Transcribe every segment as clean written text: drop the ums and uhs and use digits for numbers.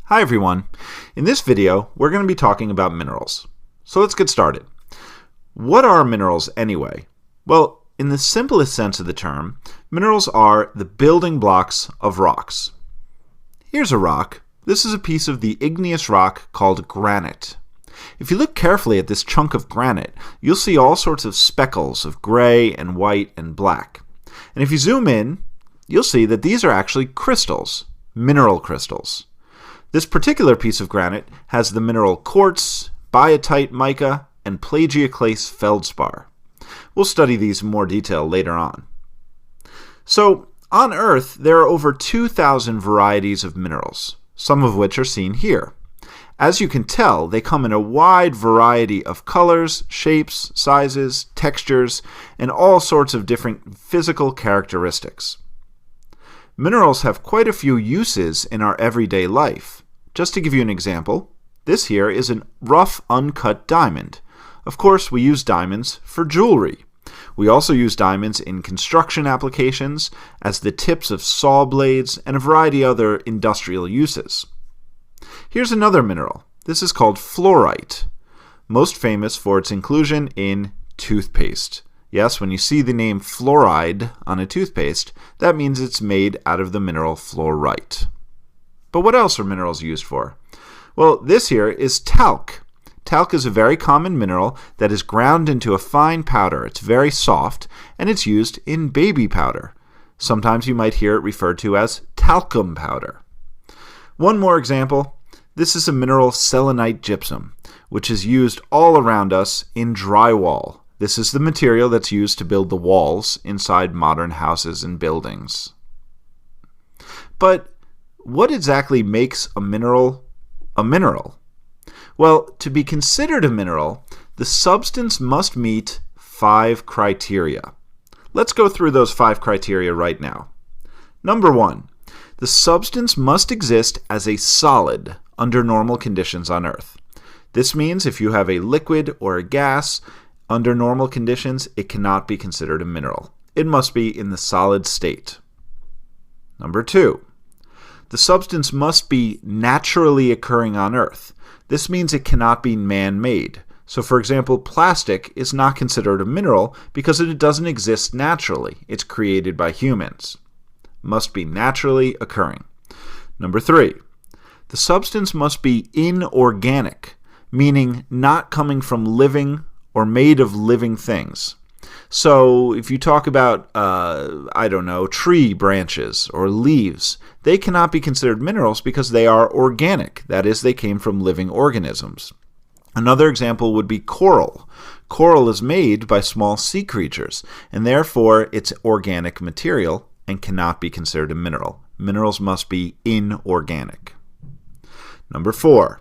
Hi everyone. In this video, we're going to be talking about minerals. So let's get started. What are minerals anyway? Well, in the simplest sense of the term, minerals are the building blocks of rocks. Here's a rock. This is a piece of the igneous rock called granite. If you look carefully at this chunk of granite, you'll see all sorts of speckles of gray and white and black. And if you zoom in, you'll see that these are actually crystals, mineral crystals. This particular piece of granite has the mineral quartz, biotite mica, and plagioclase feldspar. We'll study these in more detail later on. So, on Earth, there are over 2,000 varieties of minerals, some of which are seen here. As you can tell, they come in a wide variety of colors, shapes, sizes, textures, and all sorts of different physical characteristics. Minerals have quite a few uses in our everyday life. Just to give you an example, this here is a rough, uncut diamond. Of course, we use diamonds for jewelry. We also use diamonds in construction applications, as the tips of saw blades, and a variety of other industrial uses. Here's another mineral. This is called fluorite, most famous for its inclusion in toothpaste. Yes, when you see the name fluoride on a toothpaste, that means it's made out of the mineral fluorite. But what else are minerals used for? Well, this here is talc. Talc is a very common mineral that is ground into a fine powder. It's very soft, and it's used in baby powder. Sometimes you might hear it referred to as talcum powder. One more example. This is a mineral selenite gypsum, which is used all around us in drywall. This is the material that's used to build the walls inside modern houses and buildings. But what exactly makes a mineral a mineral? Well, to be considered a mineral, the substance must meet 5 criteria. Let's go through those 5 criteria right now. Number 1, the substance must exist as a solid under normal conditions on Earth. This means if you have a liquid or a gas, under normal conditions, it cannot be considered a mineral. It must be in the solid state. Number 2, the substance must be naturally occurring on Earth. This means it cannot be man-made. So, for example, plastic is not considered a mineral because it doesn't exist naturally. It's created by humans. Must be naturally occurring. Number 3, the substance must be inorganic, meaning not coming from living or made of living things. So if you talk about, tree branches or leaves, they cannot be considered minerals because they are organic. That is, they came from living organisms. Another example would be coral. Coral is made by small sea creatures, and therefore it's organic material and cannot be considered a mineral. Minerals must be inorganic. Number 4,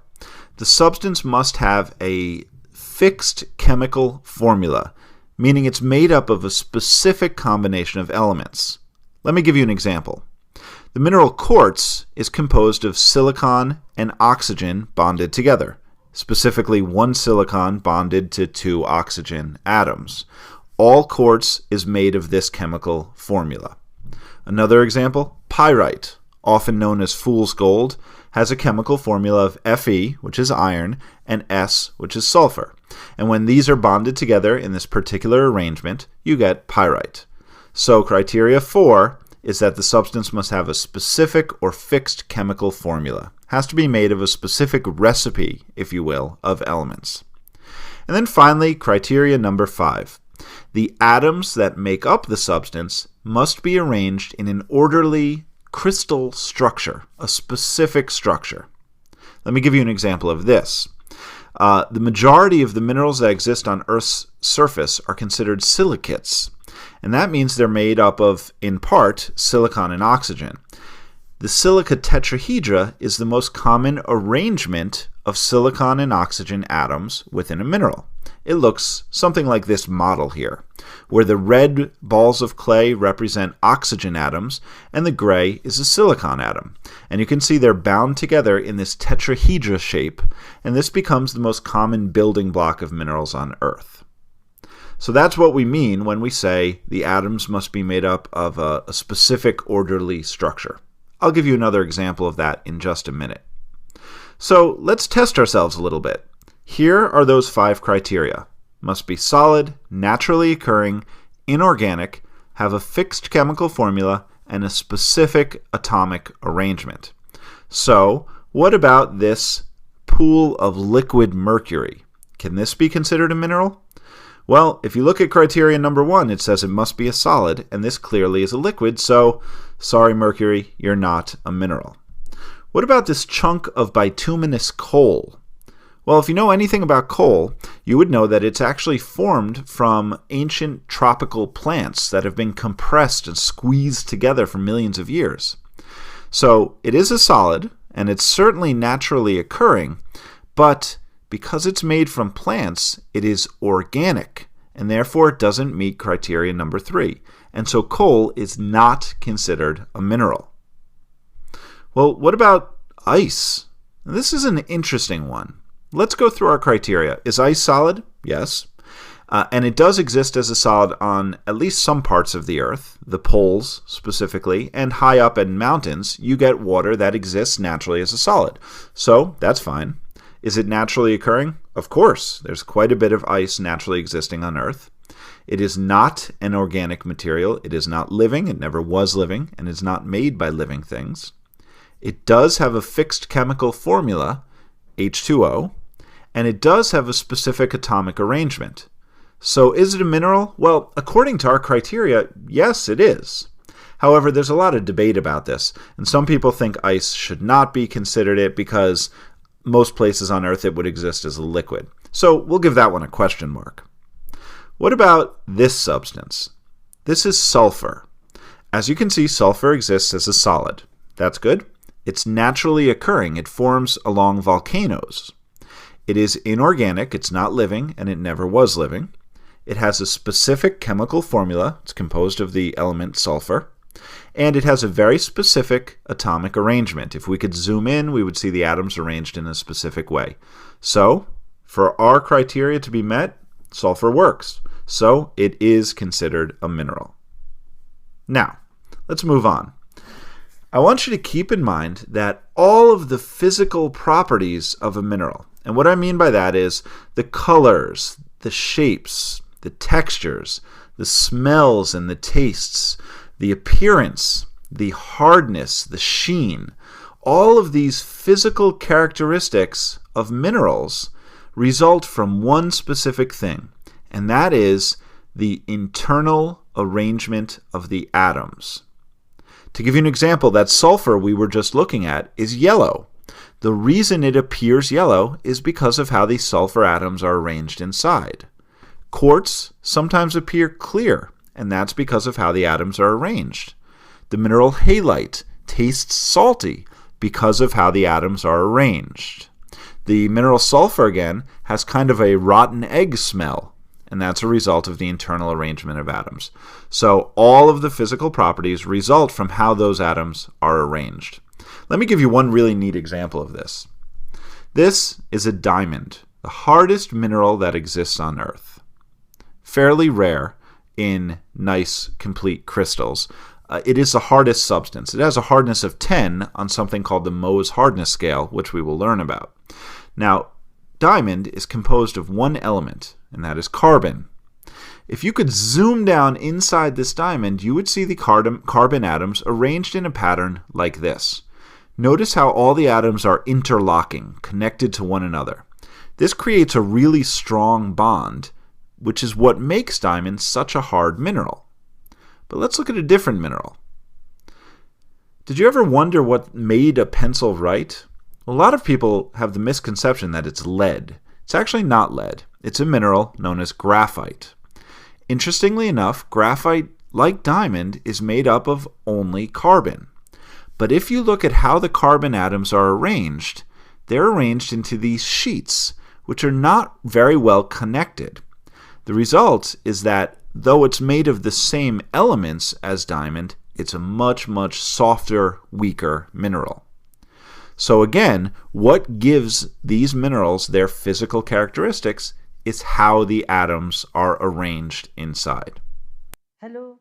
the substance must have a fixed chemical formula, meaning it's made up of a specific combination of elements. Let me give you an example. The mineral quartz is composed of silicon and oxygen bonded together, specifically 1 silicon bonded to 2 oxygen atoms. All quartz is made of this chemical formula. Another example, pyrite, often known as fool's gold, has a chemical formula of Fe, which is iron, and S, which is sulfur. And when these are bonded together in this particular arrangement, you get pyrite. So criteria 4 is that the substance must have a specific or fixed chemical formula. It has to be made of a specific recipe, if you will, of elements. And then finally, criteria number 5. The atoms that make up the substance must be arranged in an orderly crystal structure, a specific structure. Let me give you an example of this. The majority of the minerals that exist on Earth's surface are considered silicates, and that means they're made up of, in part, silicon and oxygen. The silica tetrahedra is the most common arrangement of silicon and oxygen atoms within a mineral. It looks something like this model here, where the red balls of clay represent oxygen atoms and the gray is a silicon atom. And you can see they're bound together in this tetrahedra shape, and this becomes the most common building block of minerals on Earth. So that's what we mean when we say the atoms must be made up of a specific orderly structure. I'll give you another example of that in just a minute. So let's test ourselves a little bit. Here are those 5 criteria. Must be solid, naturally occurring, inorganic, have a fixed chemical formula, and a specific atomic arrangement. So, what about this pool of liquid mercury? Can this be considered a mineral? Well, if you look at criteria number 1, it says it must be a solid, and this clearly is a liquid, so sorry Mercury, you're not a mineral. What about this chunk of bituminous coal? Well, if you know anything about coal, you would know that it's actually formed from ancient tropical plants that have been compressed and squeezed together for millions of years. So it is a solid, and it's certainly naturally occurring, but because it's made from plants, it is organic, and therefore it doesn't meet criteria number 3. And so coal is not considered a mineral. Well, what about ice? This is an interesting one. Let's go through our criteria. Is ice solid? Yes. And it does exist as a solid on at least some parts of the Earth, the poles specifically, and high up in mountains, you get water that exists naturally as a solid. So that's fine. Is it naturally occurring? Of course. There's quite a bit of ice naturally existing on Earth. It is not an organic material. It is not living. It never was living, and is not made by living things. It does have a fixed chemical formula, H2O, and it does have a specific atomic arrangement. So is it a mineral? Well, according to our criteria, yes, it is. However, there's a lot of debate about this, and some people think ice should not be considered it because most places on Earth it would exist as a liquid. So we'll give that one a question mark. What about this substance? This is sulfur. As you can see, sulfur exists as a solid. That's good. It's naturally occurring. It forms along volcanoes. It is inorganic, it's not living, and it never was living. It has a specific chemical formula. It's composed of the element sulfur. And it has a very specific atomic arrangement. If we could zoom in, we would see the atoms arranged in a specific way. So, for our criteria to be met, sulfur works. So, it is considered a mineral. Now, let's move on. I want you to keep in mind that all of the physical properties of a mineral, and what I mean by that is the colors, the shapes, the textures, the smells and the tastes, the appearance, the hardness, the sheen, all of these physical characteristics of minerals result from one specific thing, and that is the internal arrangement of the atoms. To give you an example, that sulfur we were just looking at is yellow. The reason it appears yellow is because of how the sulfur atoms are arranged inside. Quartz sometimes appear clear, and that's because of how the atoms are arranged. The mineral halite tastes salty because of how the atoms are arranged. The mineral sulfur, again, has kind of a rotten egg smell, and that's a result of the internal arrangement of atoms. So all of the physical properties result from how those atoms are arranged. Let me give you one really neat example of this. This is a diamond, the hardest mineral that exists on Earth. Fairly rare in nice, complete crystals. It is the hardest substance. It has a hardness of 10 on something called the Mohs hardness scale, which we will learn about. Now, diamond is composed of one element, and that is carbon. If you could zoom down inside this diamond, you would see the carbon atoms arranged in a pattern like this. Notice how all the atoms are interlocking, connected to one another. This creates a really strong bond, which is what makes diamond such a hard mineral. But let's look at a different mineral. Did you ever wonder what made a pencil write? A lot of people have the misconception that it's lead. It's actually not lead. It's a mineral known as graphite. Interestingly enough, graphite, like diamond, is made up of only carbon. But if you look at how the carbon atoms are arranged, they're arranged into these sheets, which are not very well connected. The result is that though it's made of the same elements as diamond, it's a much, much softer, weaker mineral. So again, what gives these minerals their physical characteristics is how the atoms are arranged inside. Hello.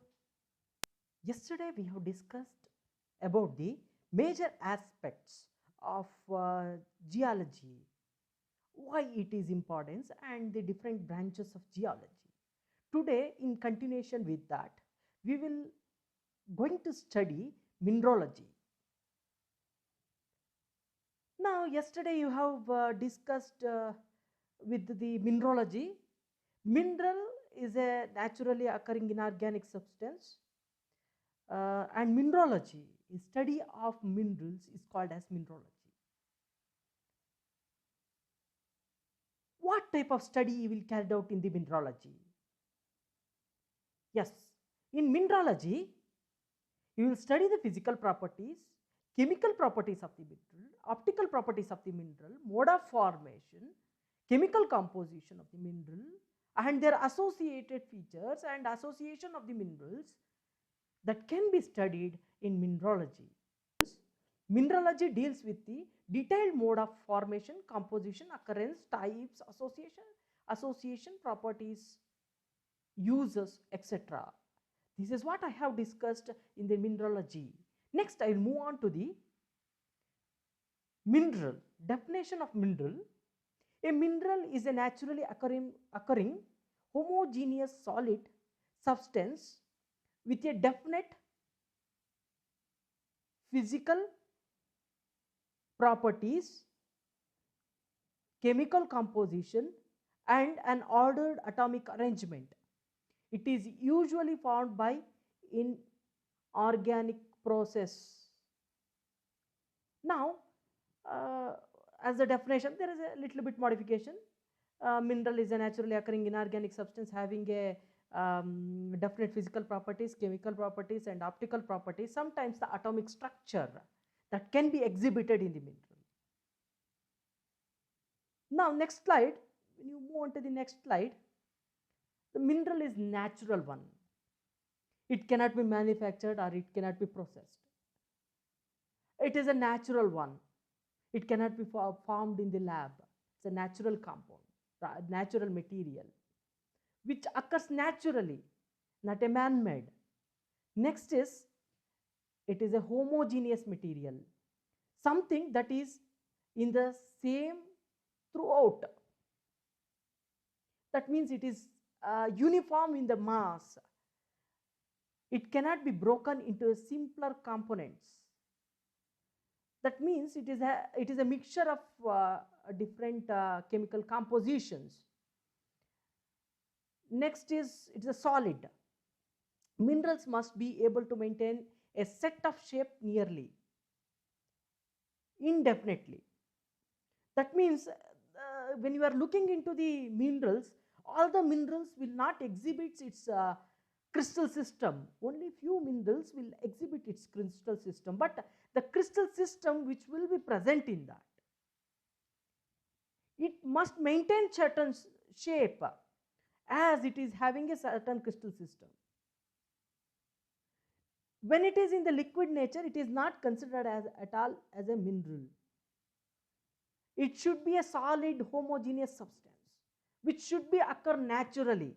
Yesterday we have discussed about the major aspects of geology, why it is important, and the different branches of geology. Today, in continuation with that, we will going to study mineralogy. Now, yesterday you have discussed with the mineralogy. Mineral is a naturally occurring inorganic substance, and mineralogy, study of minerals, is called as mineralogy. What type of study you will carried out in the mineralogy? Yes, in mineralogy, you will study the physical properties, chemical properties of the mineral, optical properties of the mineral, mode of formation, chemical composition of the mineral, and their associated features and association of the minerals that can be studied in mineralogy. Mineralogy deals with the detailed mode of formation, composition, occurrence, types, association properties, uses, etc. This is what I have discussed in the mineralogy. Next, I will move on to the mineral. Definition of mineral. A mineral is a naturally occurring homogeneous solid substance with a definite physical properties, chemical composition, and an ordered atomic arrangement. It is usually found by inorganic process. Now, as a definition, there is a little bit modification. Mineral is a naturally occurring inorganic substance having a definite physical properties, chemical properties, and optical properties, sometimes the atomic structure that can be exhibited in the mineral. Now, next slide, when you move on to the next slide, the mineral is natural one. It cannot be manufactured or it cannot be processed. It is a natural one. It cannot be formed in the lab. It's a natural compound, natural material, which occurs naturally, not a man-made. Next is, it is a homogeneous material, something that is in the same throughout. That means it is uniform in the mass. It cannot be broken into simpler components. That means it is a mixture of different chemical compositions. Next is, it is a solid. Minerals must be able to maintain a set of shape nearly indefinitely. That means when you are looking into the minerals, all the minerals will not exhibit its crystal system. Only few minerals will exhibit its crystal system, but the crystal system which will be present in that, it must maintain certain shape as it is having a certain crystal system. When it is in the liquid nature, it is not considered as at all as a mineral. It should be a solid homogeneous substance which should be occur naturally.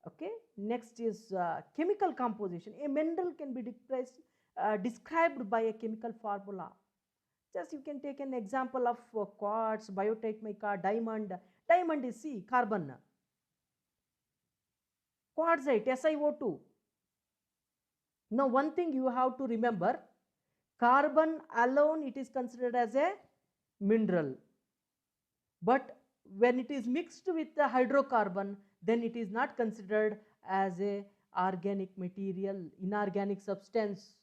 Okay, next is chemical composition. A mineral can be described by a chemical formula. Just you can take an example of quartz, biotite mica, diamond. Diamond is C, carbon. Quartzite, SiO2. Now, one thing you have to remember, carbon alone it is considered as a mineral, but when it is mixed with the hydrocarbon, then it is not considered as a organic material, inorganic substance.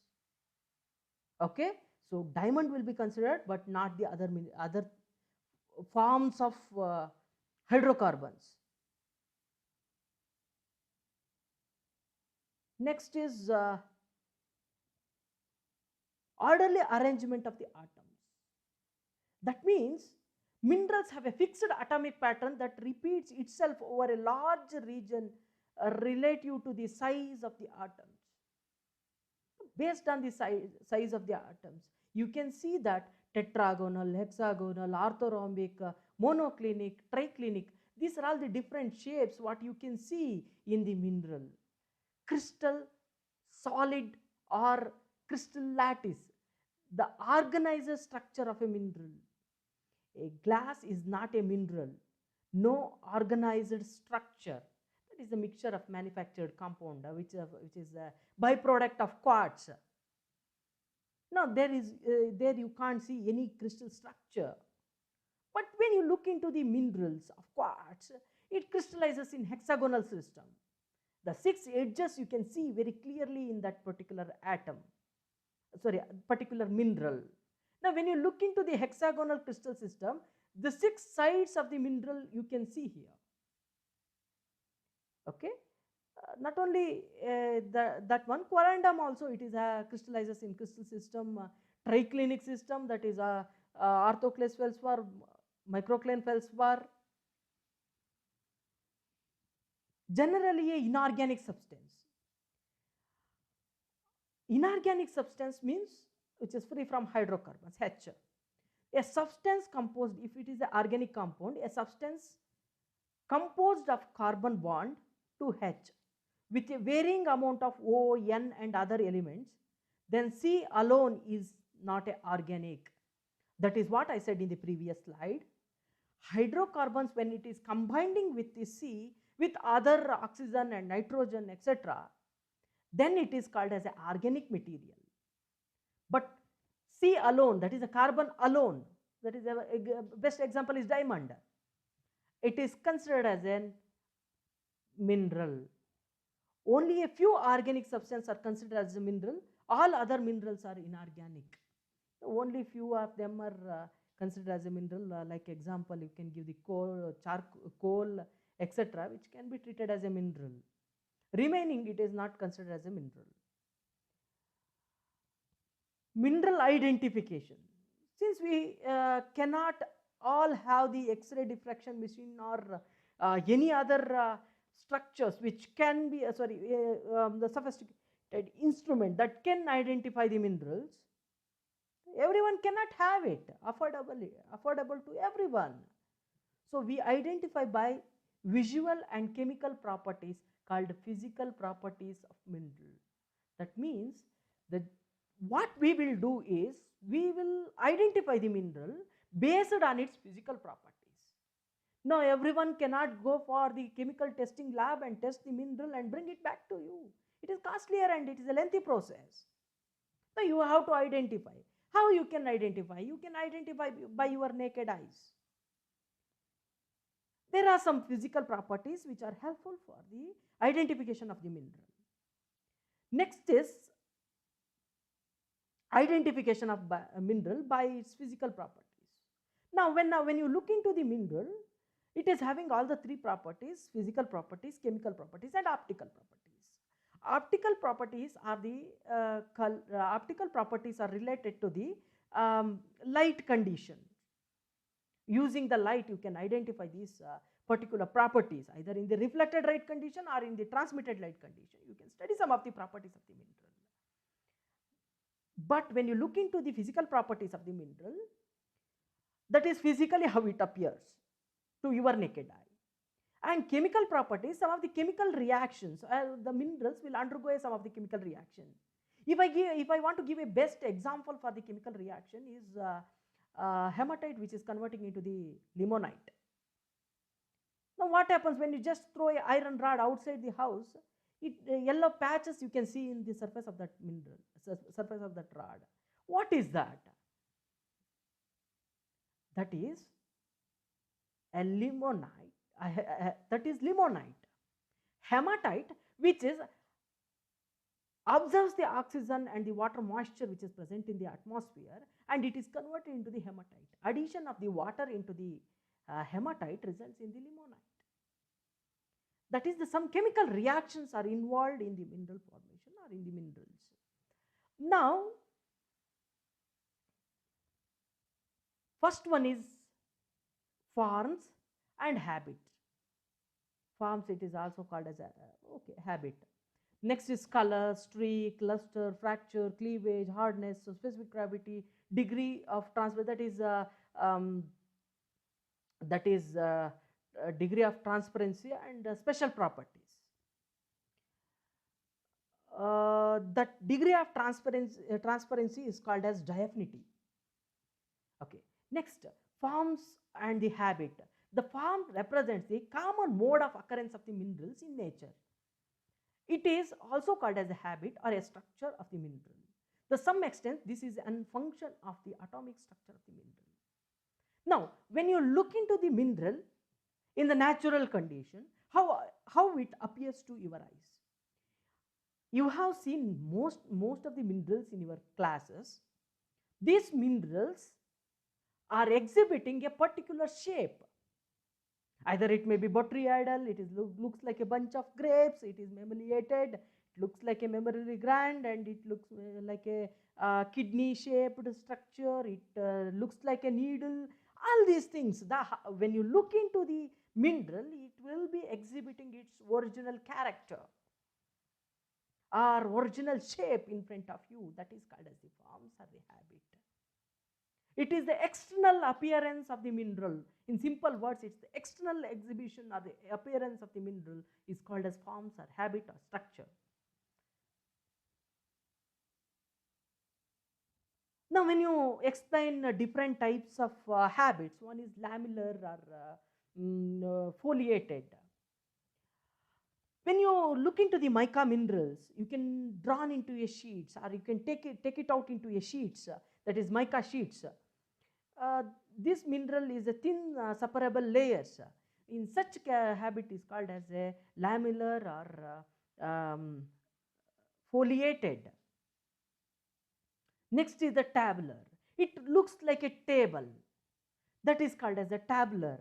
Okay, so diamond will be considered, but not the other forms of hydrocarbons. Next is orderly arrangement of the atoms. That means minerals have a fixed atomic pattern that repeats itself over a large region relative to the size of the atoms. Based on the size of the atoms, you can see that tetragonal, hexagonal, orthorhombic, monoclinic, triclinic, these are all the different shapes what you can see in the mineral. Crystal, solid, or crystal lattice. the organizer structure of a mineral. A glass is not a mineral. No organized structure. That is a mixture of manufactured compound, which is a byproduct of quartz. Now there you can't see any crystal structure. But when you look into the minerals of quartz, it crystallizes in hexagonal system. The 6 edges you can see very clearly in that particular particular mineral. Now when you look into the hexagonal crystal system, the 6 sides of the mineral you can see here. Okay, not only that one, corundum also, it is crystallizes in crystal system, triclinic system, that is orthoclase feldspar, microcline feldspar. Generally a inorganic substance. Inorganic substance means which is free from hydrocarbons, H. A substance composed, if it is an organic compound, a substance composed of carbon bond to H with a varying amount of O, N and other elements, then C alone is not a organic. That is what I said in the previous slide. Hydrocarbons, when it is combining with the C with other oxygen and nitrogen, etc., then it is called as an organic material. But C alone, that is a carbon alone, that is a best example is diamond. It is considered as a mineral. Only a few organic substances are considered as a mineral. All other minerals are inorganic. Only few of them are considered as a mineral. Like example, you can give the coal, charcoal, etc., which can be treated as a mineral. Remaining, it is not considered as a mineral. Mineral identification. Since we cannot all have the X-ray diffraction machine or any other structures which can be the sophisticated instrument that can identify the minerals, everyone cannot have it affordable to everyone. So we identify by visual and chemical properties called physical properties of mineral. That means that what we will do is we will identify the mineral based on its physical properties. Now everyone cannot go for the chemical testing lab and test the mineral and bring it back to you. It is costlier and it is a lengthy process. Now you have to identify. How you can identify? You can identify by your naked eyes. There are some physical properties which are helpful for the identification of the mineral. Next is identification of a mineral by its physical properties. Now when you look into the mineral, it is having all the 3 properties: physical properties, chemical properties and optical properties. Optical properties are related to the light condition. Using the light, you can identify these particular properties either in the reflected light condition or in the transmitted light condition. You can study some of the properties of the mineral. But when you look into the physical properties of the mineral, that is physically how it appears to your naked eye. And chemical properties, some of the chemical reactions, the minerals will undergo some of the chemical reaction. If I want to give a best example for the chemical reaction is hematite, which is converting into the limonite. Now what happens when you just throw an iron rod outside the house? Yellow patches you can see in the surface of that mineral, surface of that rod. What is that? That is a limonite. That is limonite. Hematite, which is absorbs the oxygen and the water moisture which is present in the atmosphere, and it is converted into the hematite. Addition of the water into the hematite results in the limonite. That is, some chemical reactions are involved in the mineral formation or in the minerals. Now, first one is forms and habit. Forms, it is also called as habit. Next is color, streak, cluster, fracture, cleavage, hardness, so specific gravity, degree of transfer. That is degree of transparency and special properties. that degree of transparency is called as diaphanity. Okay. Next, forms and the habit. The form represents the common mode of occurrence of the minerals in nature. It is also called as a habit or a structure of the mineral. To some extent, this is a function of the atomic structure of the mineral. Now, when you look into the mineral in the natural condition, how it appears to your eyes. You have seen most of the minerals in your classes. These minerals are exhibiting a particular shape. Either it may be botryoidal, looks like a bunch of grapes, it is mammillated, it looks like a mammillary gland, and it looks like a kidney shaped structure, it looks like a needle. All these things, when you look into the mineral, it will be exhibiting its original character or original shape in front of you. That is called as the forms or the habit. It is the external appearance of the mineral. In simple words, it's the external exhibition or the appearance of the mineral is called as forms or habit or structure. Now, when you explain different types of habits, one is lamellar or foliated. When you look into the mica minerals, you can draw into a sheets, or you can take it out into a sheets, that is mica sheets. This mineral is a thin separable layers. In such habit is called as a lamellar or foliated. Next is the tabular. It looks like a table. That is called as a tabular.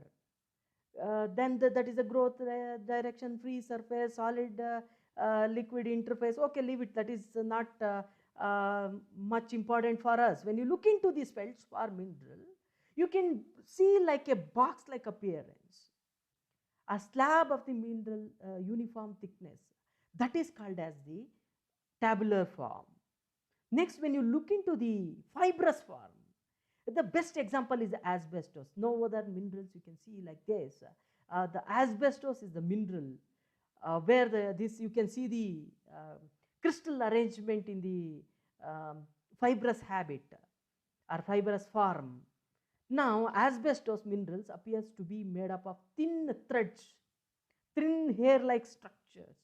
Then that is a growth direction, free surface, solid liquid interface. Okay, leave it. That is not much important for us. When you look into these feldspar mineral, you can see like a box-like appearance, a slab of the mineral uniform thickness. That is called as the tabular form. Next, when you look into the fibrous form, the best example is asbestos. No other minerals you can see like this. The asbestos is the mineral where you can see the crystal arrangement in the fibrous habit or fibrous form. Now, asbestos minerals appears to be made up of thin threads, thin hair-like structures.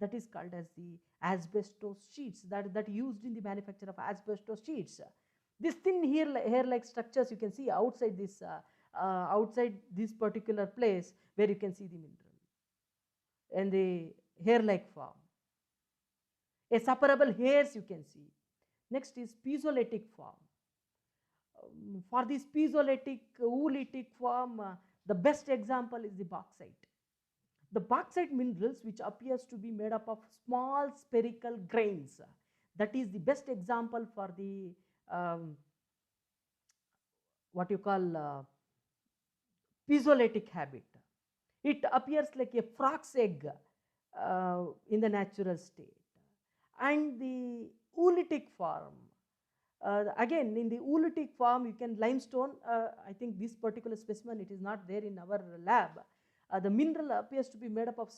That is called as the asbestos sheets that used in the manufacture of asbestos sheets. These thin hair-like structures you can see outside this particular place where you can see the mineral and the hair-like form. A separable hairs you can see. Next is piezolytic form. For this piezolytic, oolitic form, the best example is the bauxite. The bauxite minerals, which appears to be made up of small spherical grains, that is the best example for the what you call piezolytic habit. It appears like a frog's egg in the natural state. And the oolitic form, again in the oolitic form you can limestone, I think this particular specimen it is not there in our lab. The mineral appears to be made up of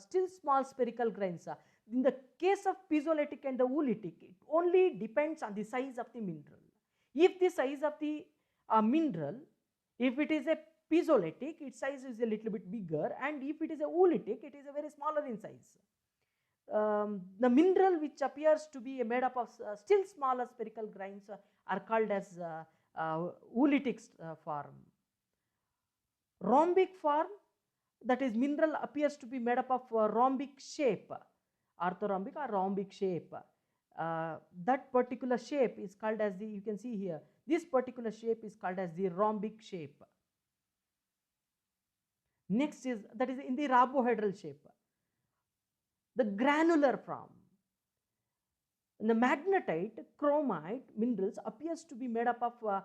still small spherical grains. In the case of piezolytic and the oolitic, it only depends on the size of the mineral. If the size of the mineral, if it is a piezolytic, its size is a little bit bigger, and if it is a oolitic, it is a very smaller in size. The mineral which appears to be made up of still smaller spherical grains are called as oolitic form. Rhombic form, that is mineral appears to be made up of rhombic shape, orthorhombic or rhombic shape. That particular shape is called as the, you can see here, this particular shape is called as the rhombic shape. Next is, that is in the rhombahedral shape. The granular form. The magnetite, chromite minerals appears to be made up of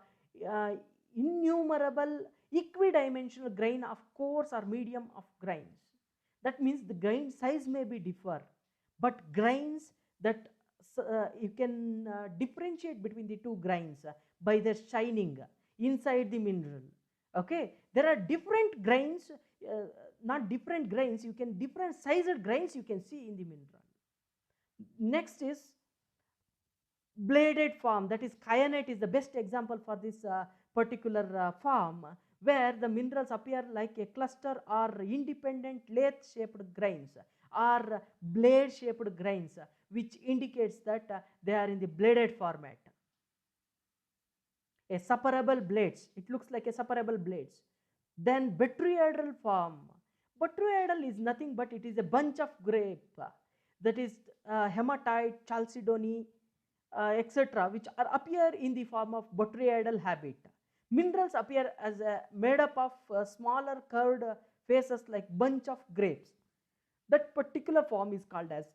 innumerable equidimensional grain of coarse or medium of grains. That means the grain size may be differ, but grains that you can differentiate between the two grains by their shining inside the mineral. Okay, there are different grains, not different grains, you can different sized grains you can see in the mineral. Next is bladed form, that is kyanite is the best example for this particular form, where the minerals appear like a cluster or independent lathe shaped grains or blade shaped grains, which indicates that they are in the bladed format. A separable blades, it looks like a separable blades. Then botryoidal form. Botryoidal is nothing but it is a bunch of grape, that is hematite, chalcedony, etc., which are appear in the form of botryoidal habit. Minerals appear as made up of smaller curved faces like bunch of grapes. That particular form is called as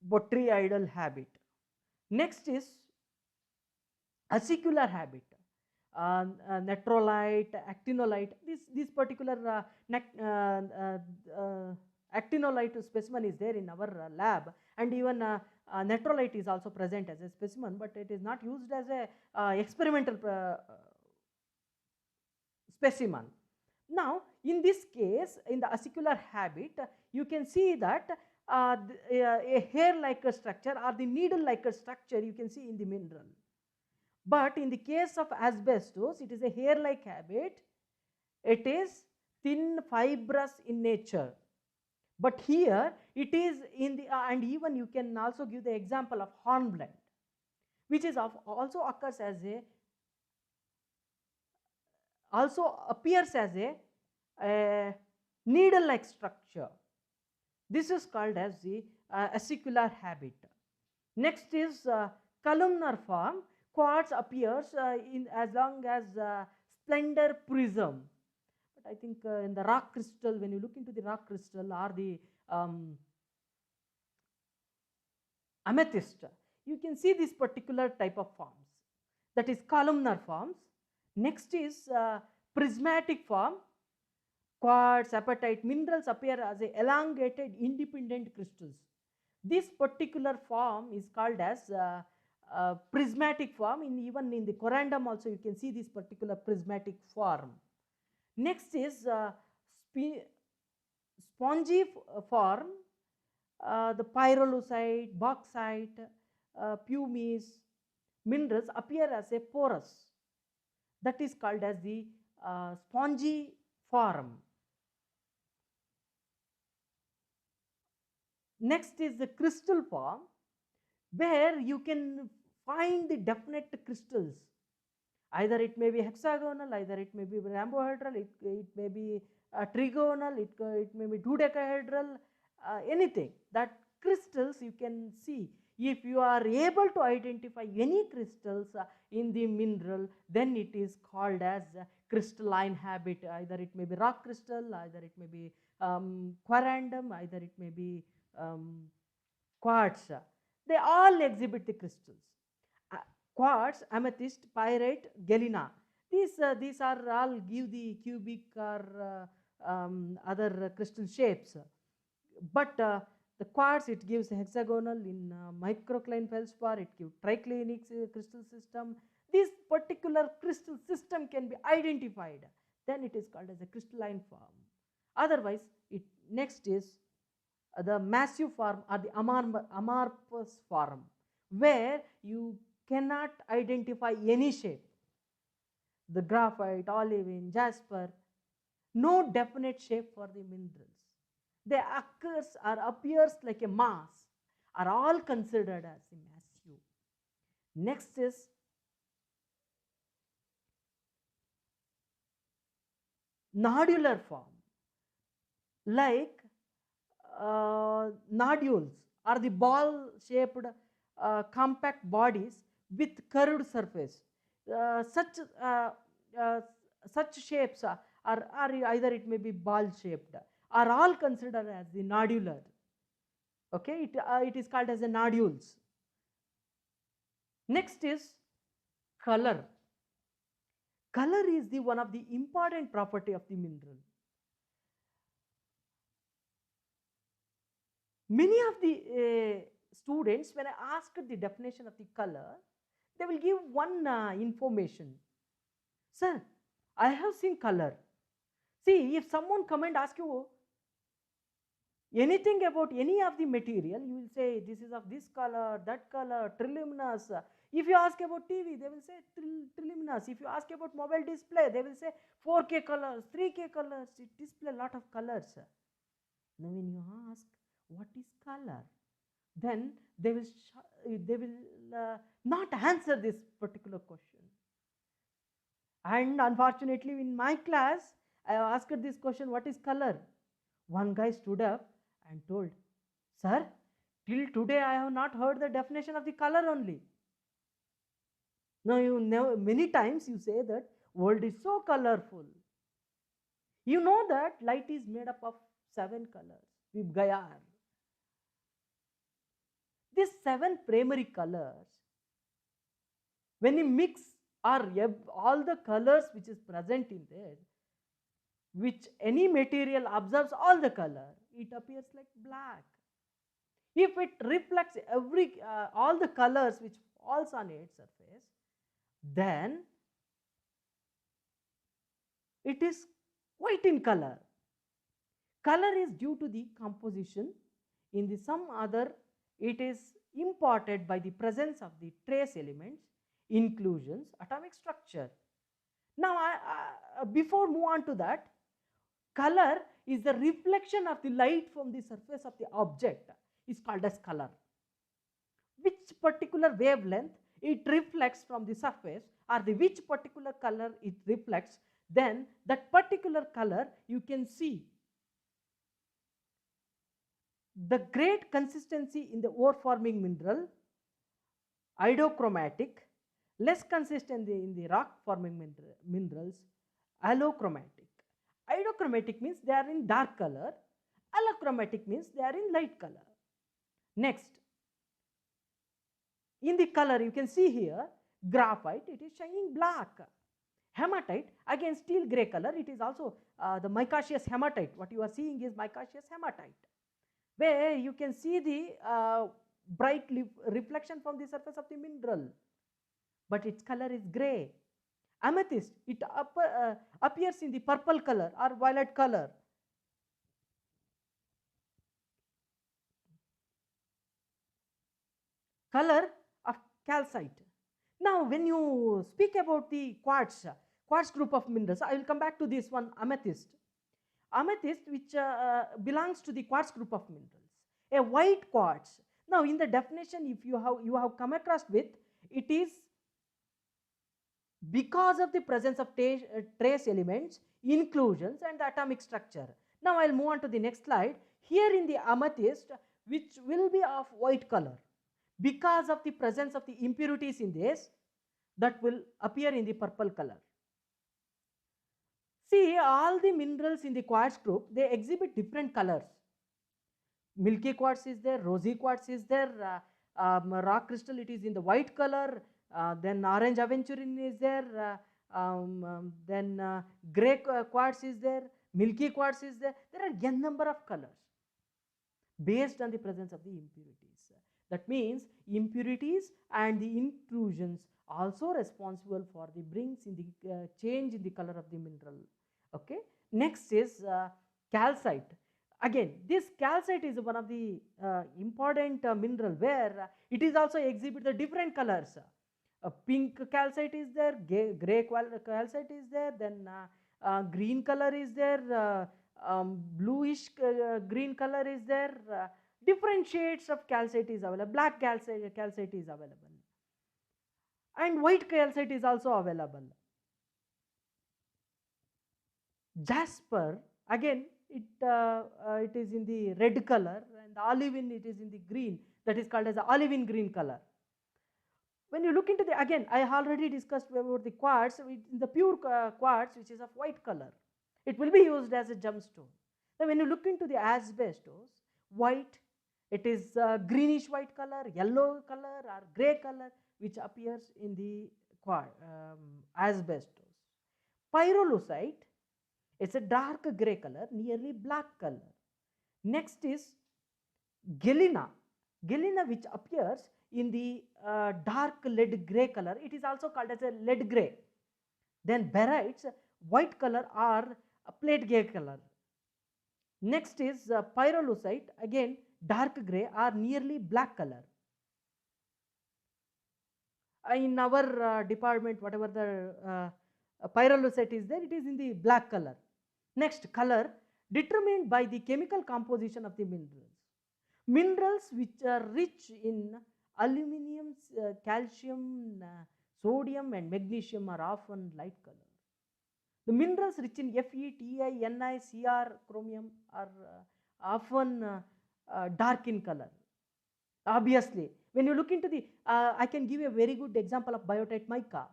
botryoidal habit. Next is acicular habit. Natrolite, actinolite, this particular actinolite specimen is there in our lab, and even natrolite is also present as a specimen, but it is not used as a experimental specimen. Now, in this case, in the acicular habit, you can see that a hair-like structure or the needle-like structure you can see in the mineral. But in the case of asbestos, it is a hair-like habit. It is thin, fibrous in nature. But here it is in the and even you can also give the example of hornblende, which is also occurs as a also appears as a needle-like structure. This is called as the acicular habit. Next is columnar form. Quartz appears in as long as splendor prism. But I think in the rock crystal, when you look into the rock crystal or the amethyst, you can see this particular type of forms, that is columnar forms. Next is prismatic form. Quartz, apatite, minerals appear as a elongated independent crystals. This particular form is called as prismatic form. Even in the corundum also you can see this particular prismatic form. Next is spongy form. The pyrolusite, bauxite, pumice minerals appear as a porous, that is called as the spongy form. Next is the crystal form, where you can find the definite crystals. Either it may be hexagonal, either it may be rhombohedral, it may be trigonal, it may be dodecahedral, anything. That crystals you can see. If you are able to identify any crystals in the mineral, then it is called as crystalline habit. Either it may be rock crystal, either it may be corundum, either it may be quartz. They all exhibit the crystals. Quartz, amethyst, pyrite, galena. These are all give the cubic or other crystal shapes. But the quartz, it gives hexagonal. In microcline feldspar, it gives triclinic crystal system. This particular crystal system can be identified. Then it is called as a crystalline form. Otherwise, next is the massive form or the amorphous form, where you cannot identify any shape. The graphite, olivine, jasper, no definite shape for the minerals. They occurs or appears like a mass, are all considered as a massive. Next is nodular form, like nodules are the ball shaped compact bodies with curved surface. Such shapes are either it may be ball shaped, are all considered as the nodular. Okay, it is called as a nodules. Next is color. Color is the one of the important property of the mineral. Many of the students, when I ask the definition of the color, they will give one information. Sir, I have seen color. See, if someone come and ask you, anything about any of the material, you will say this is of this color, that color, triluminous. If you ask about TV, they will say triluminous. If you ask about mobile display, they will say 4K colors, 3K colors, it display a lot of colors. Now when you ask what is color, then they will not answer this particular question. And unfortunately in my class, I asked this question, what is color? One guy stood up and told, sir, till today I have not heard the definition of the color only. Now you know, many times you say that world is so colorful. You know that light is made up of 7 colors, Vibgayar. These 7 primary colors, when you mix or all the colors which is present in there, which any material absorbs all the color, it appears like black. If it reflects all the colors which falls on its surface, then it is white in color. Color is due to the composition. In the some other, it is imparted by the presence of the trace elements, inclusions, atomic structure. Now, before move on to that, color is the reflection of the light from the surface of the object is called as color. Which particular wavelength it reflects from the surface, or the which particular color it reflects, then that particular color you can see. The great consistency in the ore forming mineral, idochromatic, less consistency in the rock forming minerals, allochromatic. Idochromatic means they are in dark color, allochromatic means they are in light color. Next, in the color you can see here, graphite, it is shining black. Hematite, again steel gray color, it is also the micaceous hematite. What you are seeing is micaceous hematite, where you can see the bright reflection from the surface of the mineral, but its color is gray. Amethyst, it appears in the purple color or violet color. Color of calcite. Now when you speak about the quartz group of minerals, I will come back to this one, amethyst. Amethyst, which belongs to the quartz group of minerals, a white quartz. Now in the definition, if you have come across with, it is because of the presence of trace elements, inclusions and the atomic structure. Now I will move on to the next slide. Here in the amethyst, which will be of white color, because of the presence of the impurities in this, that will appear in the purple color. See, all the minerals in the quartz group, they exhibit different colors. Milky quartz is there, rosy quartz is there, rock crystal, it is in the white color, then orange aventurine is there, then gray quartz is there, milky quartz is there. There are n number of colors based on the presence of the impurities. That means impurities and the intrusions also responsible for the brings in the change in the color of the mineral. Okay. Next is calcite. Again, this calcite is one of the important mineral where it is also exhibit the different colors. Pink calcite is there, gray calcite is there, then green color is there, bluish green color is there, different shades of calcite is available, black calcite is available, and white calcite is also available. Jasper, again it is in the red color, and olivine it is in the green, that is called as the olivine green color. When you look into the, again I already discussed about the quartz, in the pure quartz which is of white color, it will be used as a gemstone. Now when you look into the asbestos, white, it is greenish white color, yellow color or gray color which appears in the asbestos. Pyrolusite, it's a dark gray color, nearly black color. Next is galena. Galena, which appears in the dark lead gray color, it is also called as a lead gray. Then barytes, white color or a plate gray color. Next is pyrolusite, again dark gray or nearly black color. In our department, whatever the pyrolusite is there, it is in the black color. Next, color determined by the chemical composition of the minerals. Minerals which are rich in aluminum, calcium, sodium and magnesium are often light color. The minerals rich in Fe, Ti, Ni, Cr, chromium are often dark in color. Obviously, when you look into the, I can give you a very good example of biotite mica.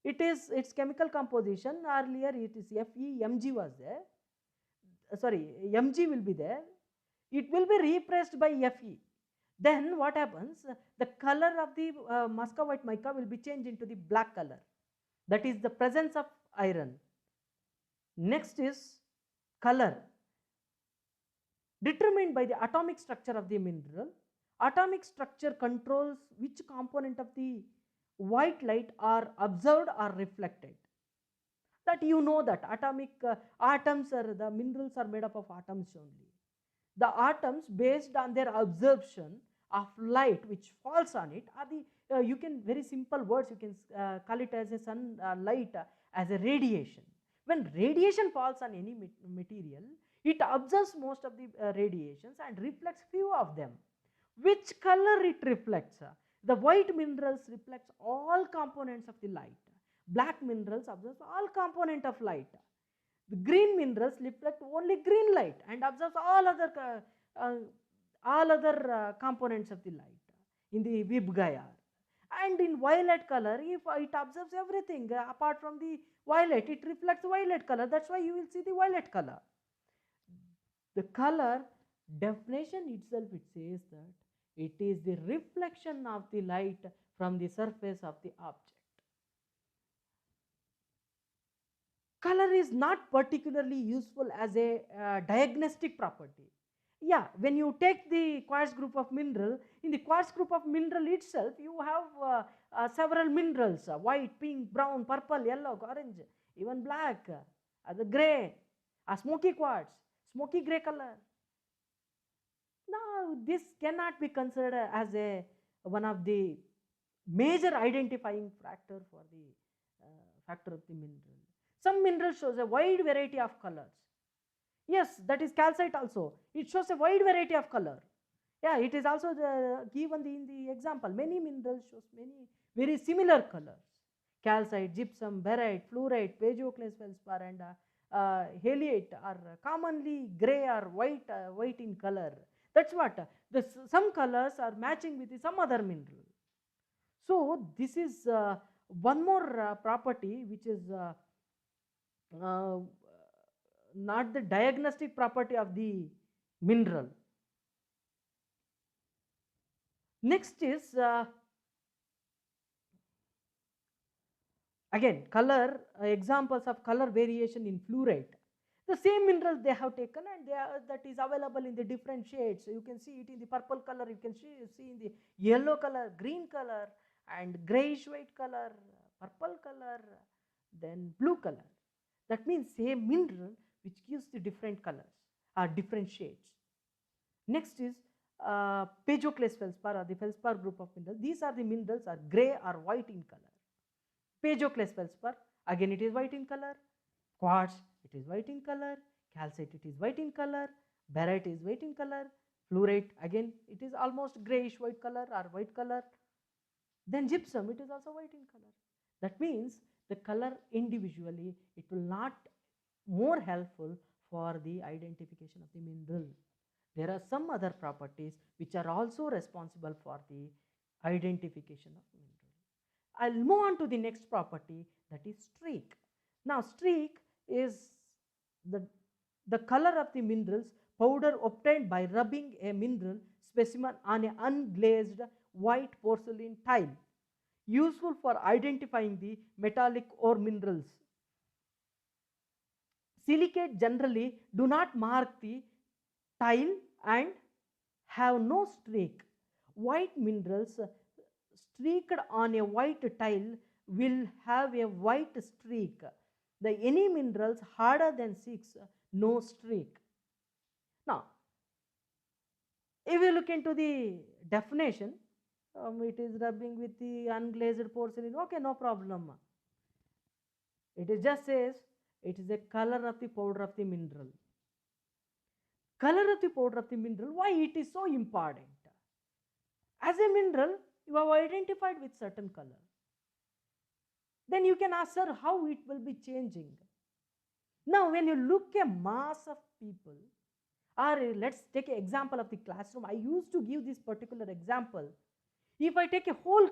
Its chemical composition, earlier it is Fe, Mg was there, sorry, Mg will be there, it will be repressed by Fe. Then what happens, the color of the muscovite mica will be changed into the black color, that is the presence of iron. Next is color determined by the atomic structure of the mineral. Atomic structure controls which component of the white light are observed or reflected. That you know that atomic atoms are, the minerals are made up of atoms only. The atoms, based on their absorption of light which falls on it, are the you can, very simple words, you can call it as a sunlight, as a radiation. When radiation falls on any material, it absorbs most of the radiations and reflects few of them. Which color it reflects? The white minerals reflects all components of the light. Black minerals absorbs all component of light. The green minerals reflect only green light and absorbs all other components of the light in the VIBGYOR. And in violet color, if it absorbs everything apart from the violet, it reflects violet color. That's why you will see the violet color. The color definition itself, it says that it is the reflection of the light from the surface of the object. Color is not particularly useful as a diagnostic property. Yeah, when you take the quartz group of mineral, in the quartz group of mineral itself, you have several minerals, white, pink, brown, purple, yellow, orange, even black, the gray, a smoky quartz, smoky gray color. Now, this cannot be considered as one of the major identifying factor for the factor of the mineral. Some mineral shows a wide variety of colors. Yes, that is calcite also. It shows a wide variety of color. Yeah, it is also given in the example. Many minerals shows many very similar colors. Calcite, gypsum, barite, fluorite, piezo-clay feldspar and halite are commonly gray or white in color. That's what some colors are matching with some other mineral. So this is one more property which is not the diagnostic property of the mineral. Next is again color, examples of color variation in fluorite. The same minerals they have taken and that is available in the different shades. So you can see it in the purple color, you can see in the yellow color, green color and grayish white color, purple color, then blue color. That means same mineral which gives the different colors or different shades. Next is piezo-clay feldspar or the feldspar group of minerals. These are the minerals are gray or white in color. Piezo-clay feldspar, again it is white in color. Quartz, it is white in color. Calcite, it is white in color. Barite is white in color. Fluorite, again it is almost grayish white color or white color. Then gypsum, it is also white in color. That means the color individually, it will not more helpful for the identification of the mineral. There are some other properties which are also responsible for the identification of mineral. I'll move on to the next property, that is streak. Now streak is the color of the minerals powder obtained by rubbing a mineral specimen on an unglazed white porcelain tile, useful for identifying the metallic ore minerals. Silicate generally do not mark the tile and have no streak. White minerals streaked on a white tile will have a white streak. The any minerals harder than 6, no streak. If you look into the definition, it is rubbing with the unglazed porcelain. Okay, no problem. It is just says it is a color of the powder of the mineral. Color of the powder of the mineral, why it is so important? As a mineral, you have identified with certain color. Then you can ask, sir, how it will be changing? Now, when you look a mass of people, or let's take an example of the classroom. I used to give this particular example. If I take a whole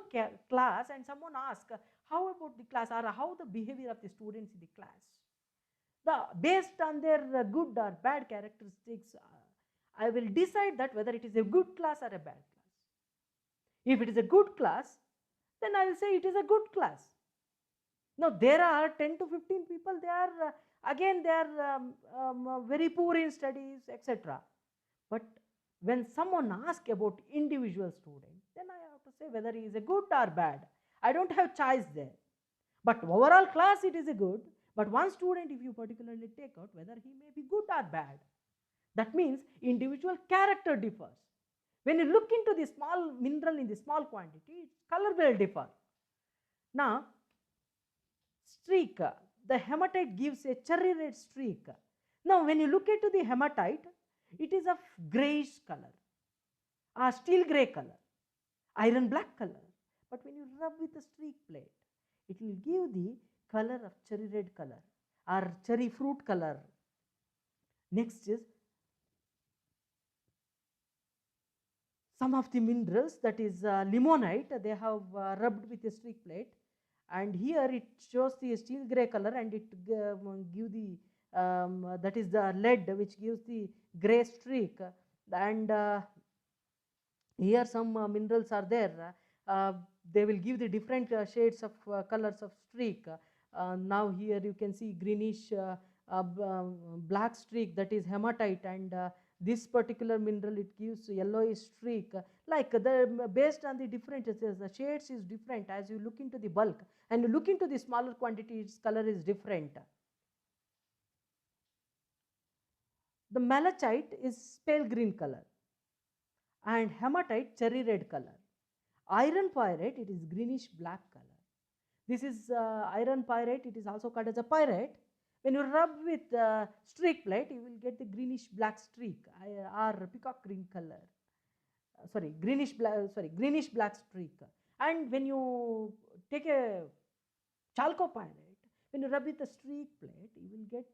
class and someone asks, how about the class, or how the behavior of the students in the class, based on their good or bad characteristics, I will decide that whether it is a good class or a bad class. If it is a good class, then I will say it is a good class. Now, there are 10 to 15 people, they are again they are very poor in studies, etc. But when someone asks about individual student, then I have to say whether he is a good or bad. I don't have choice there. But overall class it is a good, but one student if you particularly take out whether he may be good or bad. That means individual character differs. When you look into the small mineral in the small quantity, its color will differ. Now, streak, the hematite gives a cherry red streak. Now, when you look into the hematite, it is of grayish color, or steel gray color, iron black color. But when you rub with a streak plate, it will give the color of cherry red color or cherry fruit color. Next is some of the minerals, that is limonite, they have rubbed with a streak plate, and here it shows the steel gray color, and it give the that is the lead which gives the gray streak, and here some minerals are there, they will give the different shades of colors of streak. Now here you can see greenish black streak, that is hematite, and this particular mineral it gives yellowish streak, like the based on the different the shades is different. As you look into the bulk and you look into the smaller quantity, its color is different. The malachite is pale green color and hematite cherry red color. Iron pyrite, it is greenish black color. This is iron pyrite, it is also called as a pyrite. When you rub with streak plate, you will get the greenish black streak or peacock green color. Greenish black streak. And when you take a chalcopyrite, when you rub with a streak plate, you will get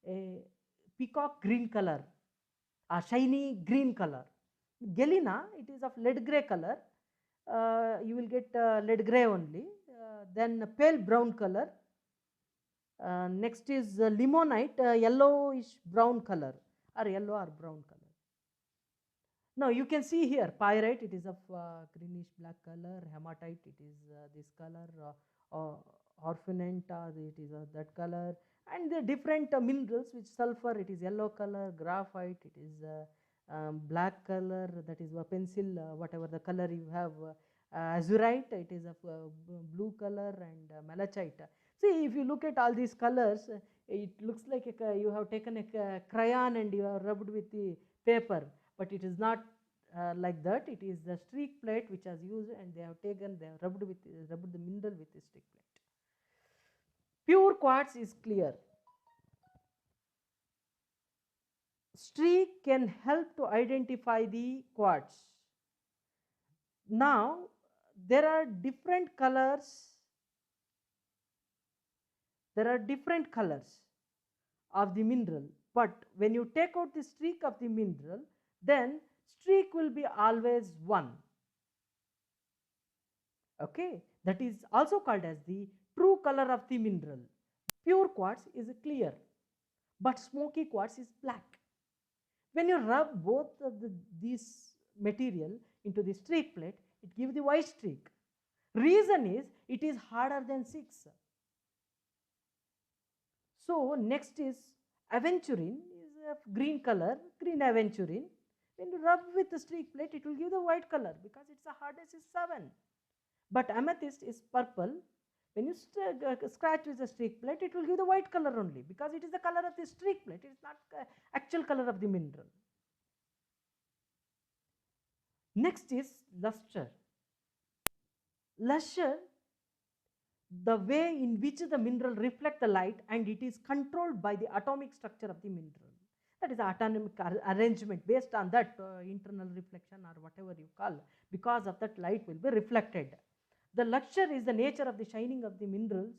a peacock green color, a shiny green color. Galena, it is of lead gray color. You will get lead gray only. Then pale brown color. Next is limonite, yellowish brown color or yellow or brown color. Now you can see here pyrite, it is of greenish black color. Hematite, it is this color. Orphanite, it is that color. And the different minerals, which sulfur, it is yellow color. Graphite, it is black color, that is pencil, whatever the color you have. Azurite, it is of blue color, and malachite. See, if you look at all these colors, it looks like you have taken a crayon and you have rubbed with the paper, but it is not like that. It is the streak plate which has used, and they have rubbed the mineral with the streak plate. Pure quartz is clear. Streak can help to identify the quartz. Now, there are different colors. There are different colors of the mineral, but when you take out the streak of the mineral, then streak will be always one. Okay, that is also called as the true color of the mineral. Pure quartz is clear, but smoky quartz is black. When you rub both of these material into the streak plate, it gives the white streak. Reason is it is harder than 6. So next is aventurine, is of green color, green aventurine. When you rub with the streak plate, it will give the white color because its hardness is 7. But amethyst is purple. When you scratch with the streak plate, it will give the white color only because it is the color of the streak plate. It is not actual color of the mineral. Next is luster. Luster, the way in which the mineral reflect the light, and it is controlled by the atomic structure of the mineral. That is atomic arrangement. Based on that internal reflection or whatever you call, because of that light will be reflected. The luster is the nature of the shining of the minerals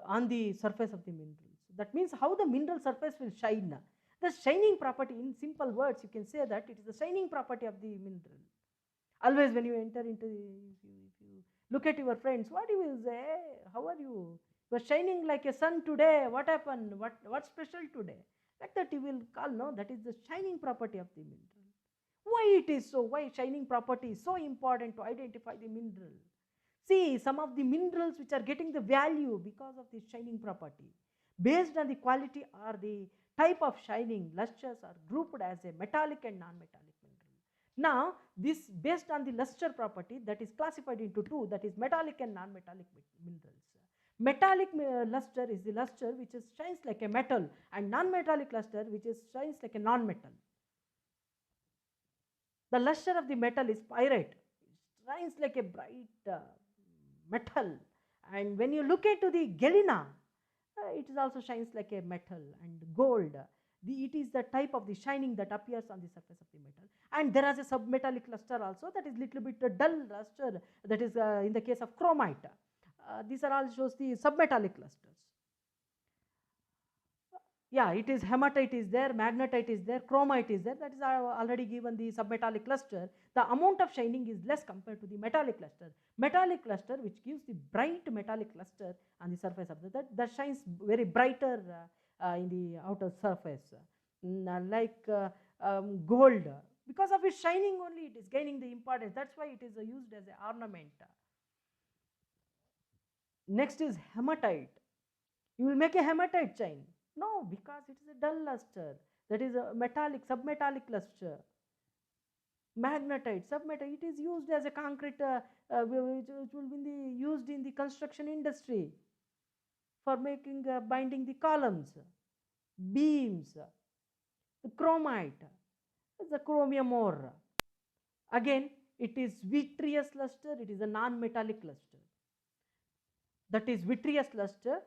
on the surface of the minerals. That means how the mineral surface will shine. The shining property, in simple words, you can say that it is the shining property of the mineral. Always when you enter into, if you look at your friends, what you will say? How are you? You are shining like a sun today. What happened? What's special today? Like that you will call, no, that is the shining property of the mineral. Why it is so? Why shining property is so important to identify the mineral? See, some of the minerals which are getting the value because of the shining property. Based on the quality or the type of shining, lusters are grouped as a metallic and non-metallic mineral. Now, this based on the luster property, that is classified into two, that is metallic and non-metallic minerals. Metallic luster is the luster which shines like a metal, and non-metallic luster which shines like a non-metal. The luster of the metal is pyrite. It shines like a bright metal. And when you look into the galena, it also shines like a metal. And gold, it is the type of the shining that appears on the surface of the metal. And there is a submetallic luster also, that is little bit dull luster, that is in the case of chromite. These are all shows the submetallic lusters. Yeah, it is hematite is there, magnetite is there, chromite is there. That is already given the submetallic luster. The amount of shining is less compared to the metallic luster. Metallic luster, which gives the bright metallic luster on the surface of that shines very brighter in the outer surface, like gold. Because of its shining only, it is gaining the importance. That's why it is used as an ornament. Next is hematite. You will make a hematite shine. No, because it is a dull luster. That is a metallic, submetallic luster. Magnetite, submetallic, it is used as a concrete, which will be used in the construction industry for making, binding the columns, beams. The chromite, the chromium ore. Again, it is vitreous luster, it is a non-metallic luster. That is vitreous luster,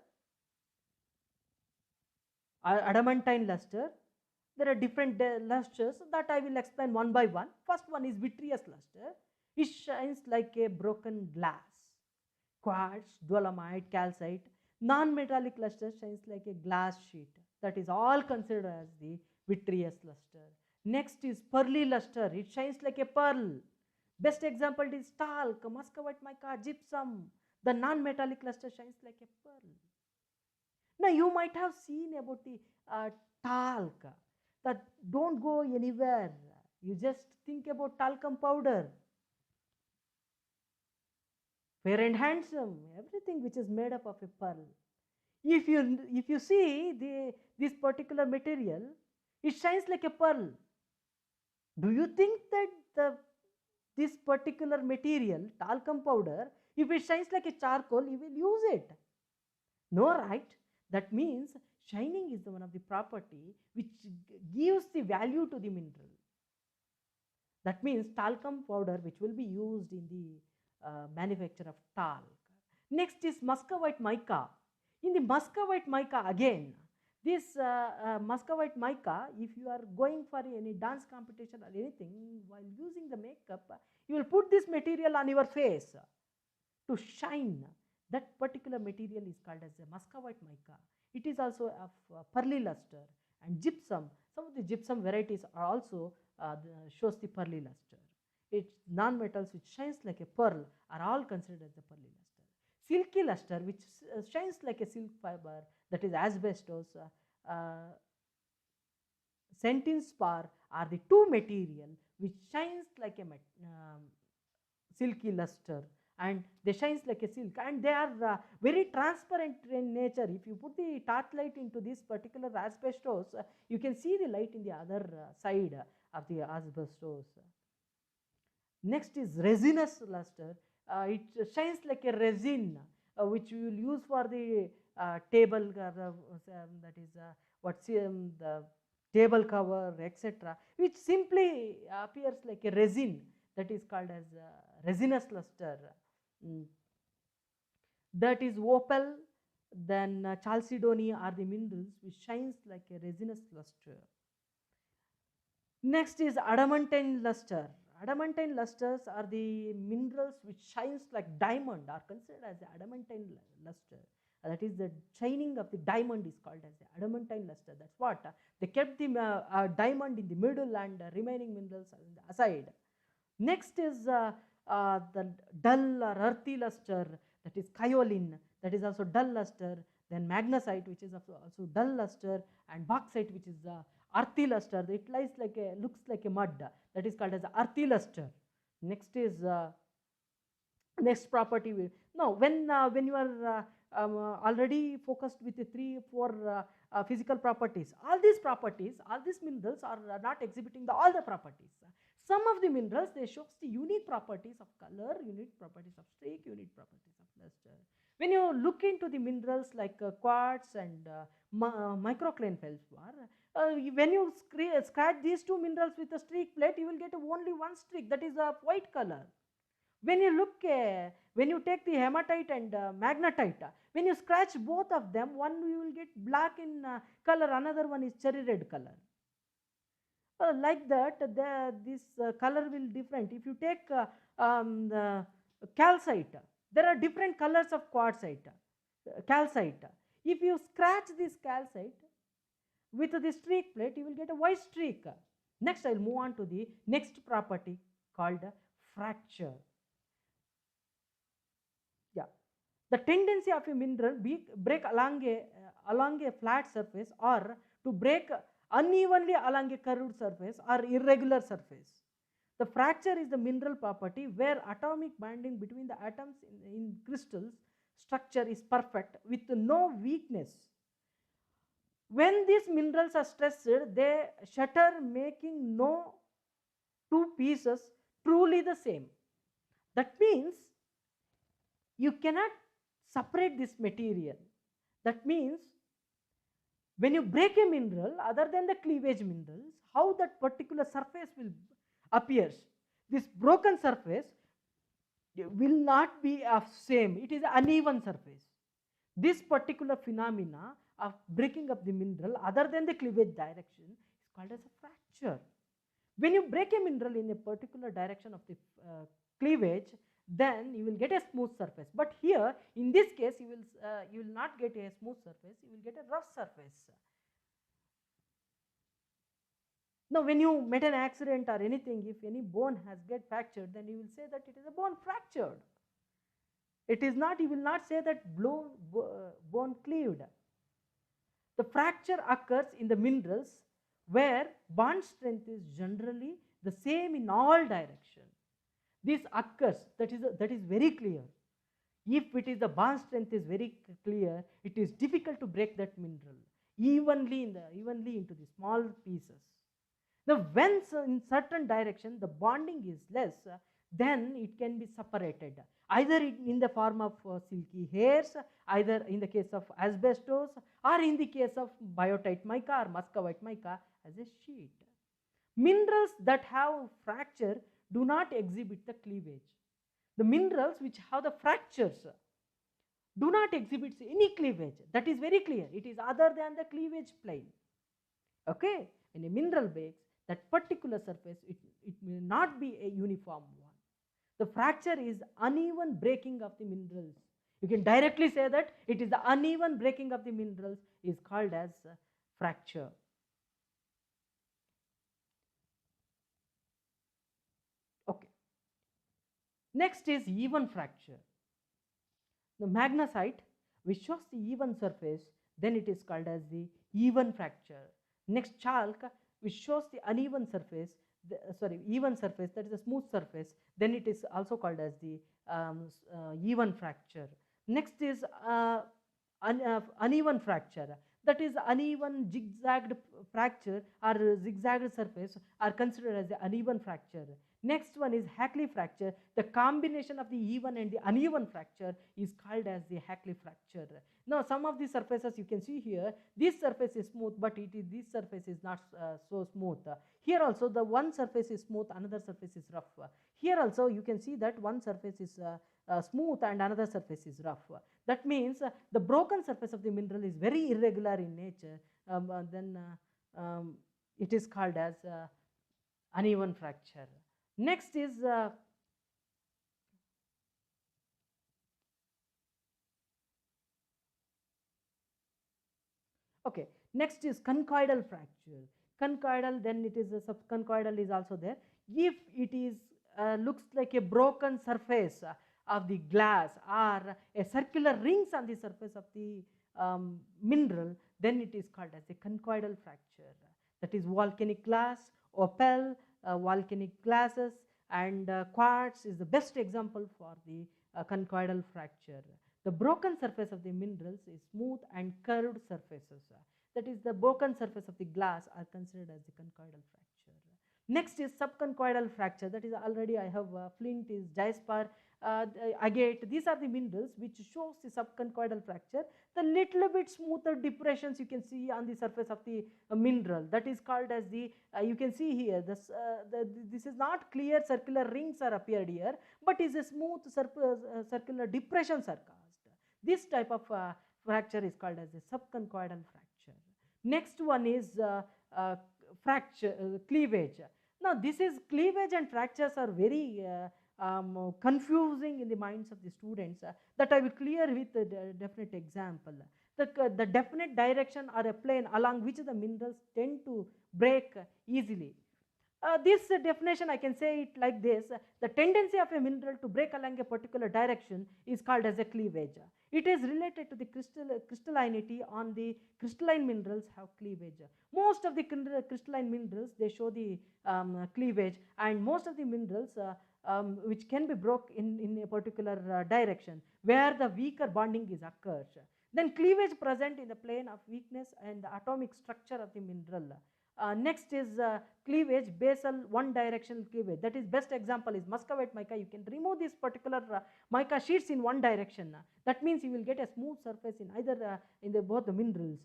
adamantine luster. There are different lusters that I will explain one by one. First one is vitreous luster. It shines like a broken glass. Quartz, dolomite, calcite. Non-metallic luster shines like a glass sheet. That is all considered as the vitreous luster. Next is pearly luster. It shines like a pearl. Best example is talc, muscovite mica, gypsum. The non-metallic luster shines like a pearl. Now you might have seen about the talc, that don't go anywhere. You just think about talcum powder. Fair and handsome, everything which is made up of a pearl. If you see this particular material, it shines like a pearl. Do you think that this particular material, talcum powder, if it shines like a charcoal, you will use it? No, right? That means shining is one of the property which gives the value to the mineral. That means talcum powder, which will be used in the manufacture of talc. Next is muscovite mica. In the muscovite mica, again, this muscovite mica, if you are going for any dance competition or anything, while using the makeup, you will put this material on your face to shine. That particular material is called as a muscovite mica. It is also of pearly luster. And gypsum, some of the gypsum varieties are also shows the pearly luster. Its non-metals which shines like a pearl are all considered as the pearly luster. Silky luster, which shines like a silk fiber, that is asbestos, centene spar, are the two material which shines like a silky luster, and they shines like a silk, and they are very transparent in nature. If you put the torchlight into this particular asbestos, you can see the light in the other side of the asbestos. Next is resinous luster. It shines like a resin, which you will use for the table, that is what's the table cover, etc., which simply appears like a resin. that is called as resinous luster. Mm. That is opal, then chalcedony are the minerals which shines like a resinous luster. Next is adamantine luster. Adamantine lusters are the minerals which shines like diamond, are considered as the adamantine luster. That is the shining of the diamond is called as the adamantine luster. That's what they kept the diamond in the middle and remaining minerals on the aside. Next is the dull or earthy luster, that is kaolin, that is also dull luster. Then magnesite, which is also dull luster, and bauxite, which is earthy luster. It lies like a, looks like a mud, that is called as earthy luster. Next is next property. Now when you are already focused with the 3-4 physical properties, all these minerals are not exhibiting all the properties. Some of the minerals, they shows the unique properties of color, unique properties of streak, unique properties of luster. When you look into the minerals like quartz and microcline feldspar, when you scratch these two minerals with a streak plate, you will get only one streak, that is a white color. When you look, when you take the hematite and magnetite, when you scratch both of them, one you will get black in color, another one is cherry red color. Like that, this color will different. If you take the calcite, there are different colors of quartzite, calcite. If you scratch this calcite with the streak plate, you will get a white streak. Next, I will move on to the next property called fracture. Yeah, the tendency of a mineral break along a flat surface, or to break unevenly along a curved surface or irregular surface. The fracture is the mineral property where atomic bonding between the atoms in crystals structure is perfect with no weakness. When these minerals are stressed, they shatter, making no two pieces truly the same. That means you cannot separate this material. That means when you break a mineral, other than the cleavage minerals, how that particular surface will appears. This broken surface will not be of same. It is an uneven surface. This particular phenomena of breaking up the mineral, other than the cleavage direction, is called as a fracture. When you break a mineral in a particular direction of the cleavage, then you will get a smooth surface. But here, in this case, you will not get a smooth surface, you will get a rough surface. Now, when you met an accident or anything, if any bone has get fractured, then you will say that it is a bone fractured. It is not, you will not say that bone cleaved. The fracture occurs in the minerals where bond strength is generally the same in all directions. This occurs, that is very clear. If it is the bond strength is very clear, it is difficult to break that mineral evenly into the small pieces. Now, when in certain direction the bonding is less, then it can be separated, either in the form of silky hairs, either in the case of asbestos, or in the case of biotite mica or muscovite mica as a sheet. Minerals that have fracture do not exhibit the cleavage. The minerals which have the fractures do not exhibit any cleavage. That is very clear. It is other than the cleavage plane. Okay, when a mineral breaks, that particular surface, it may not be a uniform one. The fracture is uneven breaking of the minerals. You can directly say that it is the uneven breaking of the minerals is called as fracture. Okay. Next is even fracture. The magnesite, which shows the even surface, then it is called as the even fracture. Next, chalk, which shows the uneven surface, even surface, that is a smooth surface, then it is also called as the even fracture. Next is uneven fracture, that is uneven zigzagged fracture or zigzagged surface are considered as the uneven fracture. Next one is Hackley fracture. The combination of the even and the uneven fracture is called as the Hackley fracture. Now some of the surfaces you can see here, this surface is smooth, but this surface is not so smooth. Here also the one surface is smooth, another surface is rough. Here also you can see that one surface is smooth and another surface is rough. That means the broken surface of the mineral is very irregular in nature. Then it is called as uneven fracture. Next is okay. Next is conchoidal fracture. Conchoidal, then it is a subconchoidal is also there. If it is looks like a broken surface of the glass or a circular rings on the surface of the mineral, then it is called as a conchoidal fracture. That is volcanic glass, opal, volcanic glasses, and quartz is the best example for the conchoidal fracture. The broken surface of the minerals is smooth and curved surfaces. That is, the broken surface of the glass are considered as the conchoidal fracture. Next is subconchoidal fracture. That is, already I have flint, is jasper, agate. These are the minerals which shows the subconchoidal fracture. The little bit smoother depressions you can see on the surface of the mineral. That is called as the, you can see here, this is not clear circular rings are appeared here, but is a smooth circular depressions are caused. This type of fracture is called as a subconchoidal fracture. Next one is fracture cleavage. Now this is cleavage and fractures are very confusing in the minds of the students, that I will clear with a definite example. The definite direction or a plane along which the minerals tend to break easily. This definition I can say it like this: the tendency of a mineral to break along a particular direction is called as a cleavage. It is related to the crystallinity. On the crystalline minerals have cleavage. Most of the crystalline minerals, they show the cleavage, and most of the minerals which can be broke in a particular direction where the weaker bonding is occurs. Then cleavage present in the plane of weakness and the atomic structure of the mineral. Next is cleavage, basal one directional cleavage. That is, best example is muscovite mica. You can remove this particular mica sheets in one direction. That means you will get a smooth surface in either in both the minerals,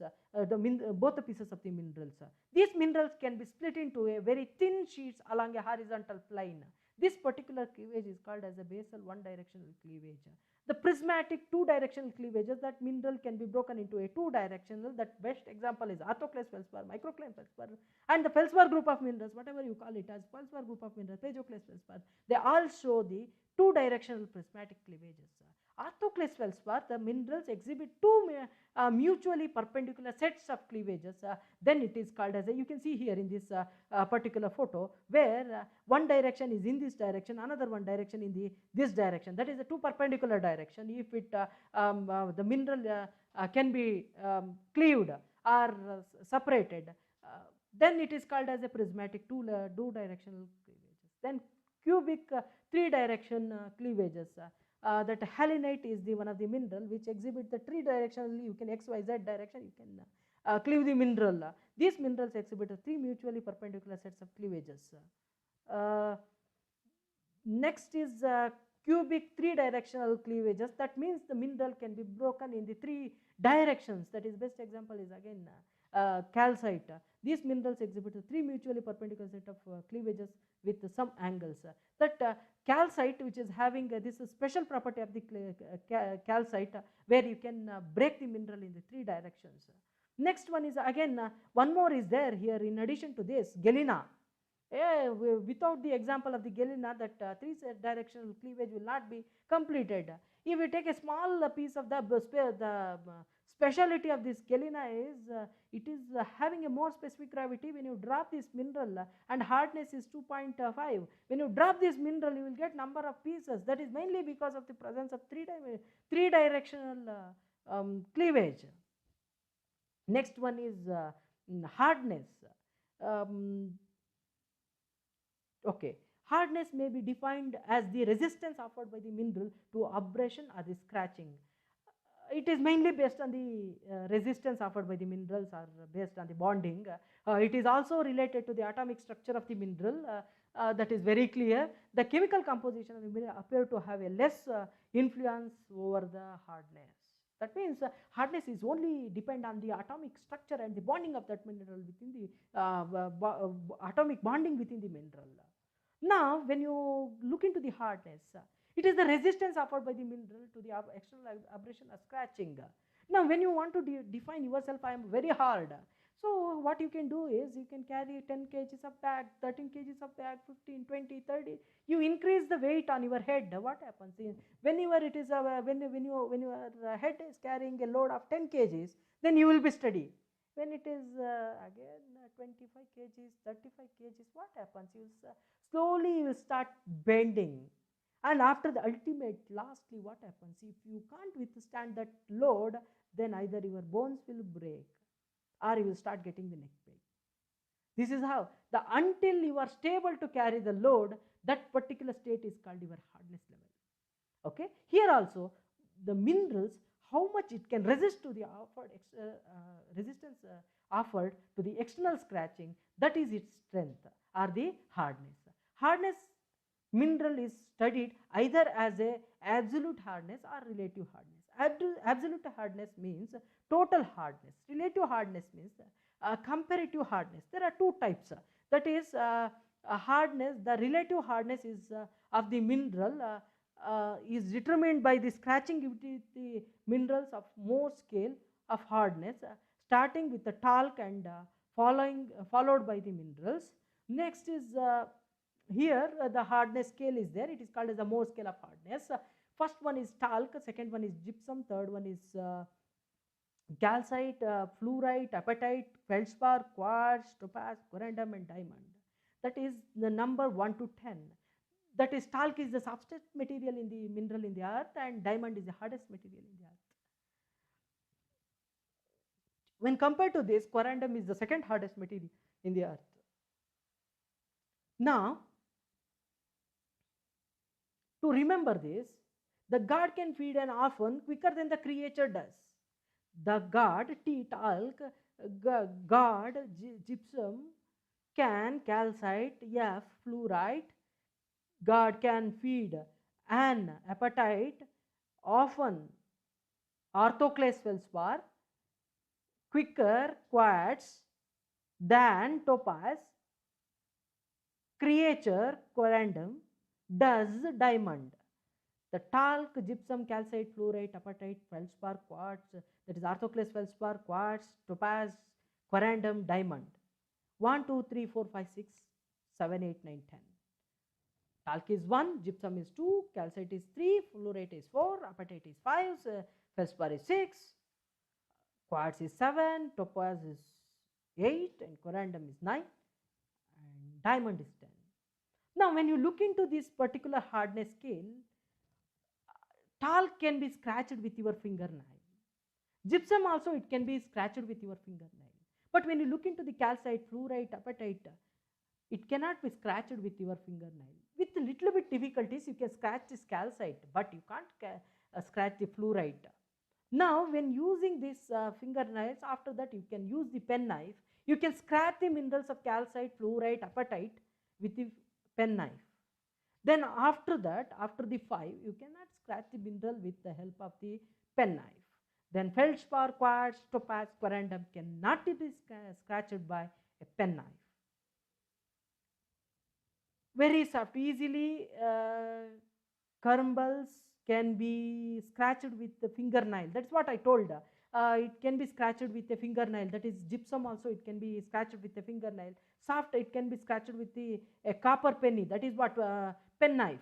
both the pieces of the minerals. These minerals can be split into a very thin sheets along a horizontal plane. This particular cleavage is called as a basal one directional cleavage. The prismatic two directional cleavages, that mineral can be broken into a two directional. That best example is orthoclase feldspar, microclase feldspar, and the feldspar group of minerals, whatever you call it as feldspar group of minerals, pagoclase feldspar. They all show the two directional prismatic cleavages. Orthoclase feldspar, the minerals exhibit two mutually perpendicular sets of cleavages. Then it is called as a, you can see here in this particular photo, where one direction is in this direction, another one direction in this direction. That is a two perpendicular direction. If it the mineral can be cleaved or separated, then it is called as a prismatic two directional cleavages. Then cubic three direction cleavages. That halinite is the one of the mineral which exhibit the three directionally. You can XYZ direction, you can cleave the mineral. These minerals exhibit three mutually perpendicular sets of cleavages. Next is cubic three directional cleavages. That means the mineral can be broken in the three directions. That is, best example is again calcite. These minerals exhibit three mutually perpendicular set of cleavages with some angles. That calcite, which is having this special property of the calcite, where you can break the mineral in the three directions. Next one is again one more is there here in addition to this, galena. Without the example of the galena, that three directional cleavage will not be completed. If we take a small piece of the speciality of this galena is it is having a more specific gravity. When you drop this mineral and hardness is 2.5, when you drop this mineral you will get number of pieces. That is mainly because of the presence of three directional cleavage. Next one is hardness. Okay, hardness may be defined as the resistance offered by the mineral to abrasion or the scratching. It is mainly based on the resistance offered by the minerals or based on the bonding. It is also related to the atomic structure of the mineral. that is very clear. The chemical composition of the mineral appear to have a less influence over the hardness. That means hardness is only depend on the atomic structure and the bonding of that mineral within the atomic bonding within the mineral. Now, when you look into the hardness, it is the resistance offered by the mineral to the external abrasion or scratching. Now, when you want to define yourself, I am very hard. So, what you can do is you can carry 10 kgs of bag, 13 kgs of bag, 15, 20, 30. You increase the weight on your head. What happens? Whenever it is when your head is carrying a load of 10 kgs, then you will be steady. When it is again 25 kgs, 35 kgs, what happens? Slowly you will start bending. And after the ultimate, lastly, what happens? If you can't withstand that load, then either your bones will break or you will start getting the neck pain. This is how until you are stable to carry the load, that particular state is called your hardness level. Okay. Here also the minerals, how much it can resist to the offered resistance offered to the external scratching, that is its strength or the hardness. Hardness mineral is studied either as a absolute hardness or relative hardness. Absolute hardness means total hardness. Relative hardness means comparative hardness. There are two types. That is hardness. The relative hardness is of the mineral is determined by the scratching with the minerals of more scale of hardness, starting with the talc and followed by the minerals. Next is here the hardness scale is there. It is called as the Mohs scale of hardness. First one is talc, second one is gypsum, third one is calcite, fluorite, apatite, feldspar, quartz, topaz, corundum and diamond. That is the number 1 to 10. That is, talc is the substrate material in the mineral in the earth and diamond is the hardest material in the earth. When compared to this, corundum is the second hardest material in the earth. Now, to remember this, the god can feed an orphan quicker than the creature does. The god, T, talc, god, gypsum, can, calcite, F, fluorite, god can feed an apatite, often orthoclase feldspar, quicker, quartz, than topaz, creature, corundum, does diamond. The talc, gypsum, calcite, fluorite, apatite, feldspar, quartz, that is orthoclase feldspar, quartz, topaz, corundum, diamond. 1, 2, 3, 4, 5, 6, 7, 8, 9, 10. Talc is 1, gypsum is 2, calcite is 3, fluorite is 4, apatite is 5, feldspar is 6, quartz is 7, topaz is 8, and corundum is 9, and diamond is 10. Now, when you look into this particular hardness scale, talc can be scratched with your fingernail. Gypsum also, it can be scratched with your fingernail. But when you look into the calcite, fluorite, apatite, it cannot be scratched with your fingernail. With a little bit difficulties, you can scratch this calcite, but you can't scratch the fluorite. Now, when using these fingernails, after that you can use the pen knife. You can scratch the minerals of calcite, fluorite, apatite with the pen knife. Then after that, after the 5, you cannot scratch the mineral with the help of the pen knife. Then feldspar, quartz, topaz, corundum cannot be scratched by a pen knife. Very soft, easily crumbles can be scratched with the fingernail. That's what I told. It can be scratched with a fingernail. That is, gypsum also it can be scratched with a fingernail. Soft, it can be scratched with a copper penny. That is what pen knife.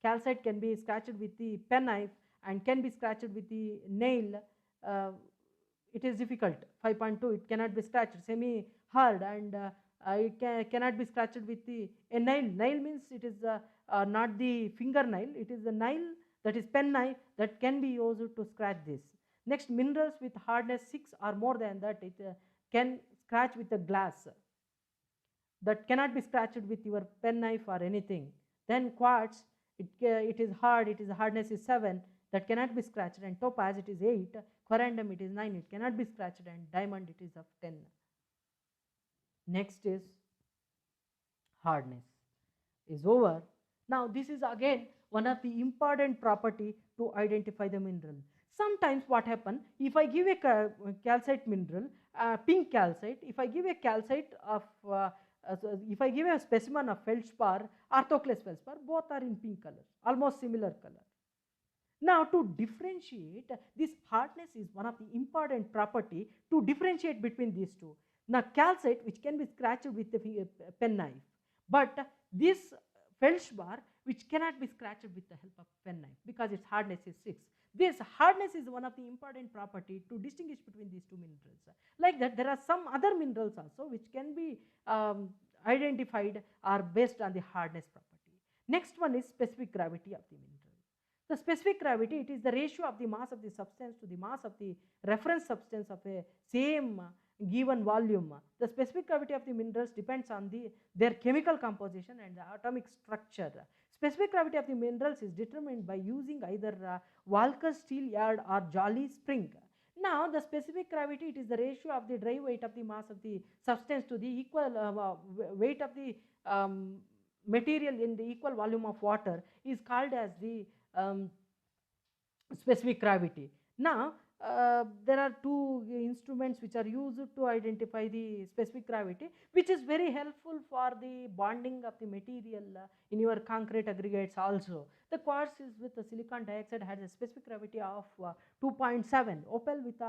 Calcite can be scratched with the pen knife and can be scratched with the nail. It is difficult. 5.2, it cannot be scratched. Semi hard, and it cannot be scratched with a nail. Nail means it is not the fingernail. It is the nail, that is pen knife, that can be used to scratch this. Next, minerals with hardness 6 or more than that, it can scratch with a glass. That cannot be scratched with your pen knife or anything. Then quartz, it is hard, it is hardness is 7, that cannot be scratched, and topaz it is 8, corundum it is 9, it cannot be scratched, and diamond it is of 10. Next is hardness. is over. Now this is again one of the important property to identify the mineral. Sometimes what happen, if I give a calcite mineral, pink calcite, if I give a calcite of so if I give a specimen of feldspar, orthoclase feldspar, both are in pink color, almost similar color. Now to differentiate, this hardness is one of the important property to differentiate between these two. Now calcite, which can be scratched with the penknife, but this feldspar which cannot be scratched with the help of penknife because its hardness is 6. This hardness is one of the important property to distinguish between these two minerals. Like that, there are some other minerals also which can be identified or based on the hardness property. Next one is specific gravity of the mineral. The specific gravity, it is the ratio of the mass of the substance to the mass of the reference substance of a same given volume. The specific gravity of the minerals depends on their chemical composition and the atomic structure. Specific gravity of the minerals is determined by using either Walker steel yard or Jolly spring. Now the specific gravity, it is the ratio of the dry weight of the mass of the substance to the equal weight of the material in the equal volume of water is called as the specific gravity. Now there are two instruments which are used to identify the specific gravity, which is very helpful for the bonding of the material in your concrete aggregates also. The quartz is with the silicon dioxide has a specific gravity of 2.7. Opal with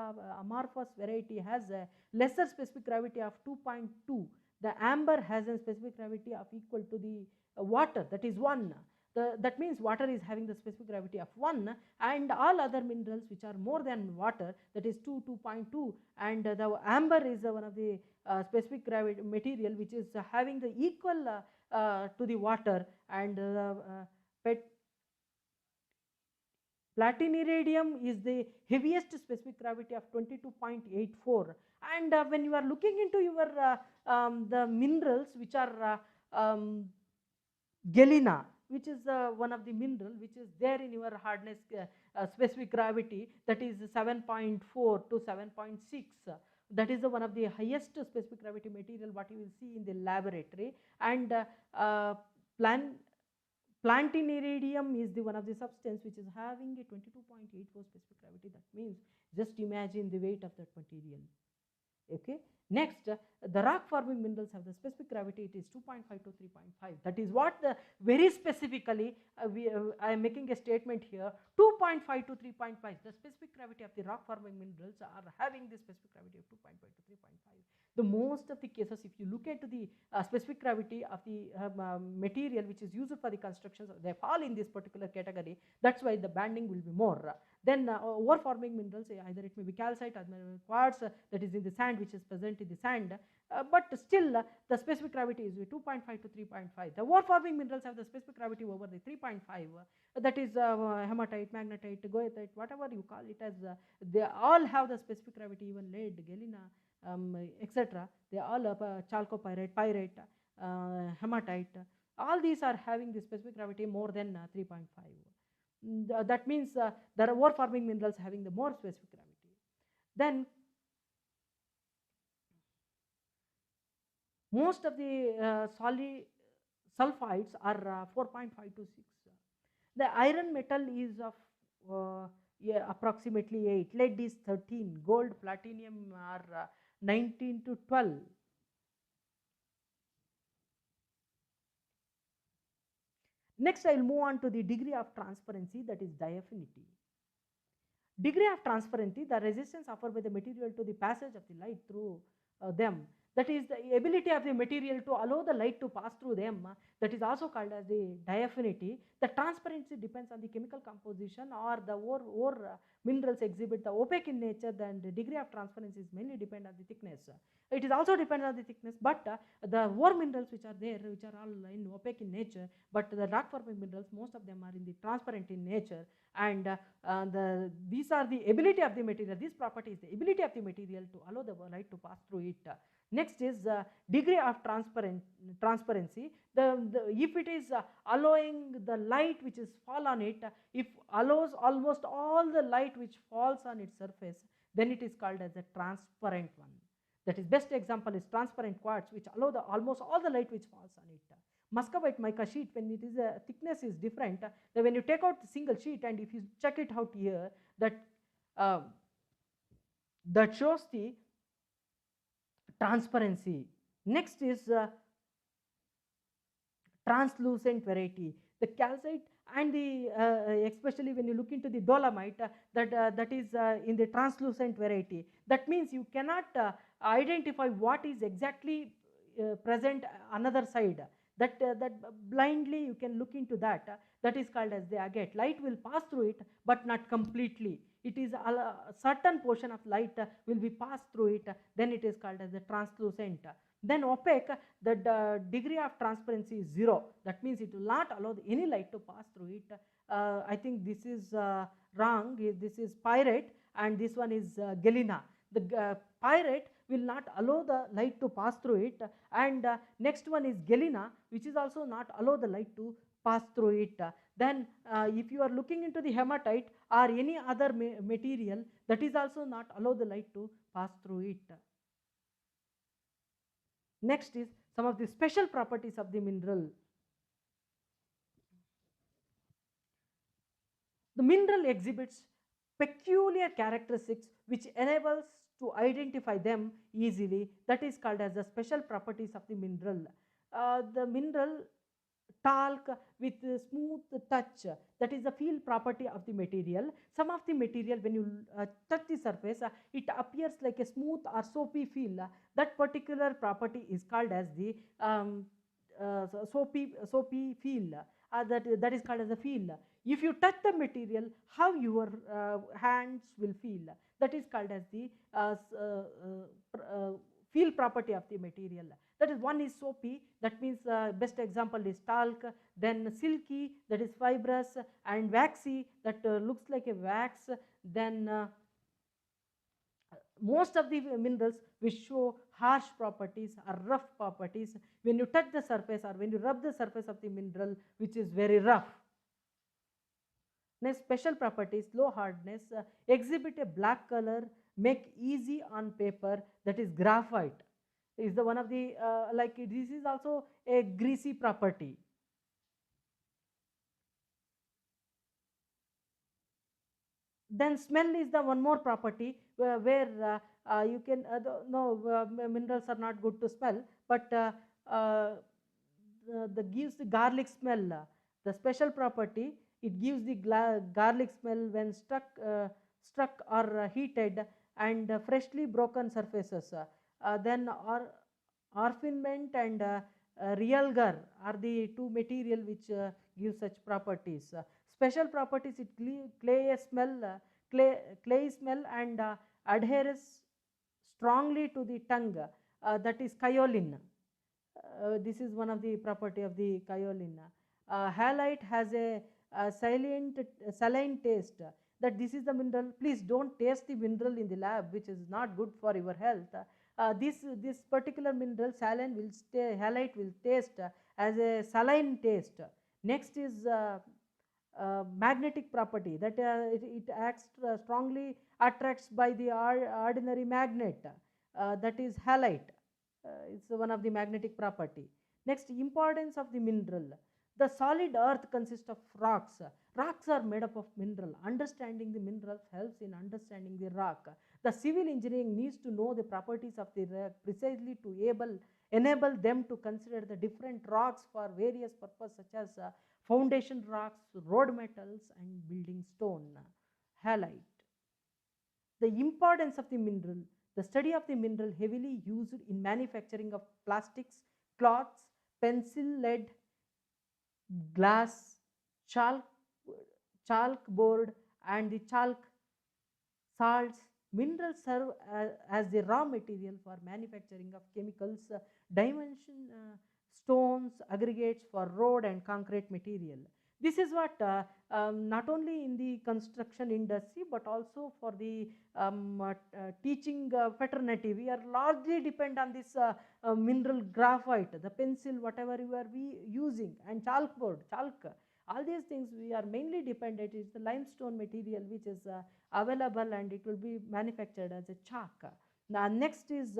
amorphous variety has a lesser specific gravity of 2.2. The amber has a specific gravity of equal to the water, that is 1. That means water is having the specific gravity of 1, and all other minerals which are more than water, that is 2, 2.2, and the amber is one of the specific gravity material which is having the equal to the water, and platinum is the heaviest specific gravity of 22.84. And when you are looking into your the minerals which are galena, which is one of the mineral which is there in your hardness specific gravity, that is 7.4 to 7.6. That is one of the highest specific gravity material what you will see in the laboratory. And platinum is the one of the substance which is having a 22.84 specific gravity. That means just imagine the weight of that material. Okay. Next, the rock forming minerals have the specific gravity, it is 2.5 to 3.5. That is what the very specifically I am making a statement here, 2.5 to 3.5. The specific gravity of the rock forming minerals are having the specific gravity of 2.5 to 3.5. The most of the cases, if you look at the specific gravity of the material which is used for the constructions, they fall in this particular category. That's why the banding will be more. Then ore forming minerals, either it may be calcite or quartz that is in the sand, which is present in the sand, but still the specific gravity is 2.5 to 3.5. The ore forming minerals have the specific gravity over the 3.5, that is hematite, magnetite, goethite, whatever you call it as, they all have the specific gravity, even lead, galena, etc. They all have chalcopyrite, pyrite, hematite, all these are having the specific gravity more than 3.5. That means there are ore forming minerals having the more specific gravity. Then most of the solid sulfides are 4.5 to 6. The iron metal is of approximately 8, lead is 13, gold, platinum are 19 to 12. Next, I will move on to the degree of transparency, that is diaphanity. Degree of transparency, the resistance offered by the material to the passage of the light through them. That is the ability of the material to allow the light to pass through them. That is also called as the diaphanity. The transparency depends on the chemical composition, or the ore minerals exhibit the opaque in nature. Then the degree of transparency is mainly depend on the thickness. It is also depends on the thickness, but the ore minerals which are there, which are all in opaque in nature, but the rock forming minerals, most of them are in the transparent in nature. And these are the ability of the material. This property is the ability of the material to allow the light to pass through it. Next is degree of transparency. If it is allowing the light which is fall on it, if allows almost all the light which falls on its surface, then it is called as a transparent one. That is, best example is transparent quartz, which allow the almost all the light which falls on it. Muscovite mica sheet, when it is a thickness is different, then when you take out the single sheet and if you check it out here, that that shows the transparency. Next is translucent variety. The calcite and the especially when you look into the dolomite, that is in the translucent variety. That means you cannot identify what is exactly present another side. That blindly you can look into that. That is called as the agate. Light will pass through it, but not completely. It is a certain portion of light will be passed through it. Then it is called as the translucent. Then opaque, the degree of transparency is 0. That means it will not allow any light to pass through it. I think this is wrong. This is pyrite and this one is galena. The pyrite will not allow the light to pass through it, and next one is galena, which is also not allow the light to pass through it. Then if you are looking into the hematite or any other material, that is also not allow the light to pass through it. Next is some of the special properties of the mineral. The mineral exhibits peculiar characteristics which enables to identify them easily. That is called as the special properties of the mineral. The mineral talc with smooth touch, that is the feel property of the material. Some of the material, when you touch the surface, it appears like a smooth or soapy feel. That particular property is called as the soapy feel. That is called as a feel. If you touch the material, how your hands will feel, that is called as the feel property of the material. That is, one is soapy, that means best example is talc. Then silky, that is fibrous, and waxy, that looks like a wax. Then most of the minerals which show harsh properties or rough properties when you touch the surface or when you rub the surface of the mineral, which is very rough. Next, special properties: low hardness, exhibit a black color, make easy on paper, that is graphite. Is the one of the like this is also a greasy property. Then smell is the one more property where you can no minerals are not good to smell, but the gives the garlic smell. The special property, it gives the garlic smell when struck or heated and freshly broken surfaces. Then orpiment and realgar are the two material which give such properties. Special properties, it clay smell, clay smell and adheres strongly to the tongue, that is kaolin. This is one of the property of the kaolin. Halite has a saline taste. That this is the mineral. Please don't taste the mineral in the lab, which is not good for your health. This particular mineral saline will halite will taste as a saline taste. Next is magnetic property, that it acts strongly attracts by the ordinary magnet, that is halite. It's one of the magnetic property. Next, importance of the mineral. The solid earth consists of rocks. Rocks are made up of mineral. Understanding the minerals helps in understanding the rock. The civil engineering needs to know the properties of the rock precisely to enable them to consider the different rocks for various purposes, such as foundation rocks, road metals, and building stone. Halite. The importance of the mineral. The study of the mineral heavily used in manufacturing of plastics, cloths, pencil, lead, glass, chalk board, and the chalk salts. Minerals serve as the raw material for manufacturing of chemicals, dimension stones, aggregates for road and concrete material. This is what not only in the construction industry but also for the teaching fraternity, we are largely depend on this mineral graphite, the pencil, whatever you are using, and chalkboard, chalk. All these things we are mainly dependent is the limestone material which is available and it will be manufactured as a chalk. Now next is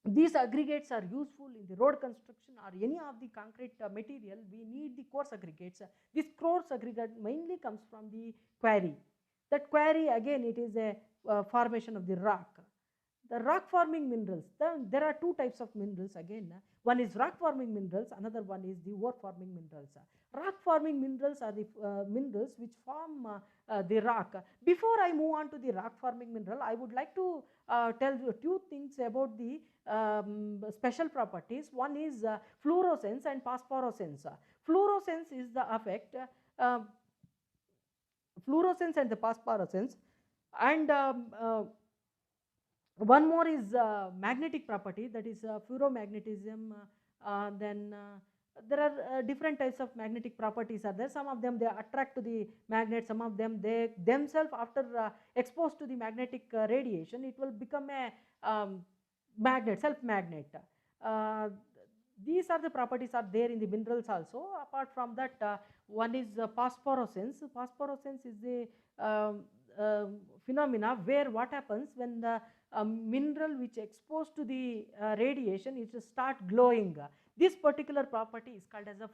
These aggregates are useful in the road construction or any of the concrete material. We need the coarse aggregates. This coarse aggregate mainly comes from the quarry. That quarry, again, it is a formation of the rock. The rock forming minerals, there are two types of minerals again. One is rock forming minerals, another one is the ore forming minerals. Rock forming minerals are the minerals which form the rock. Before I move on to the rock forming mineral, I would like to tell you two things about the special properties. One is fluorescence and phosphorescence. Fluorescence is the effect, fluorescence and the phosphorescence, and one more is magnetic property, that is ferromagnetism. Then there are different types of magnetic properties are there. Some of them they attract to the magnet, some of them they themselves after exposed to the magnetic radiation it will become a magnet, self magnet. uh, these are the properties are there in the minerals also. Apart from that, one is phosphorescence. Phosphorescence is the phenomena where what happens when the mineral which exposed to the radiation, it start glowing. This particular property is called as a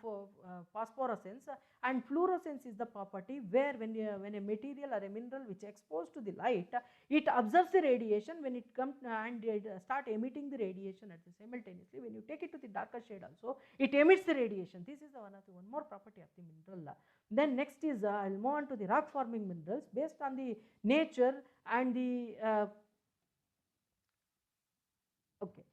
phosphorescence, and fluorescence is the property where when a material or a mineral which exposed to the light, it observes the radiation. When it comes and it start emitting the radiation at the simultaneously, when you take it to the darker shade also, it emits the radiation. This is one more property of the mineral. Then next is I'll move on to the rock forming minerals based on the nature and the okay.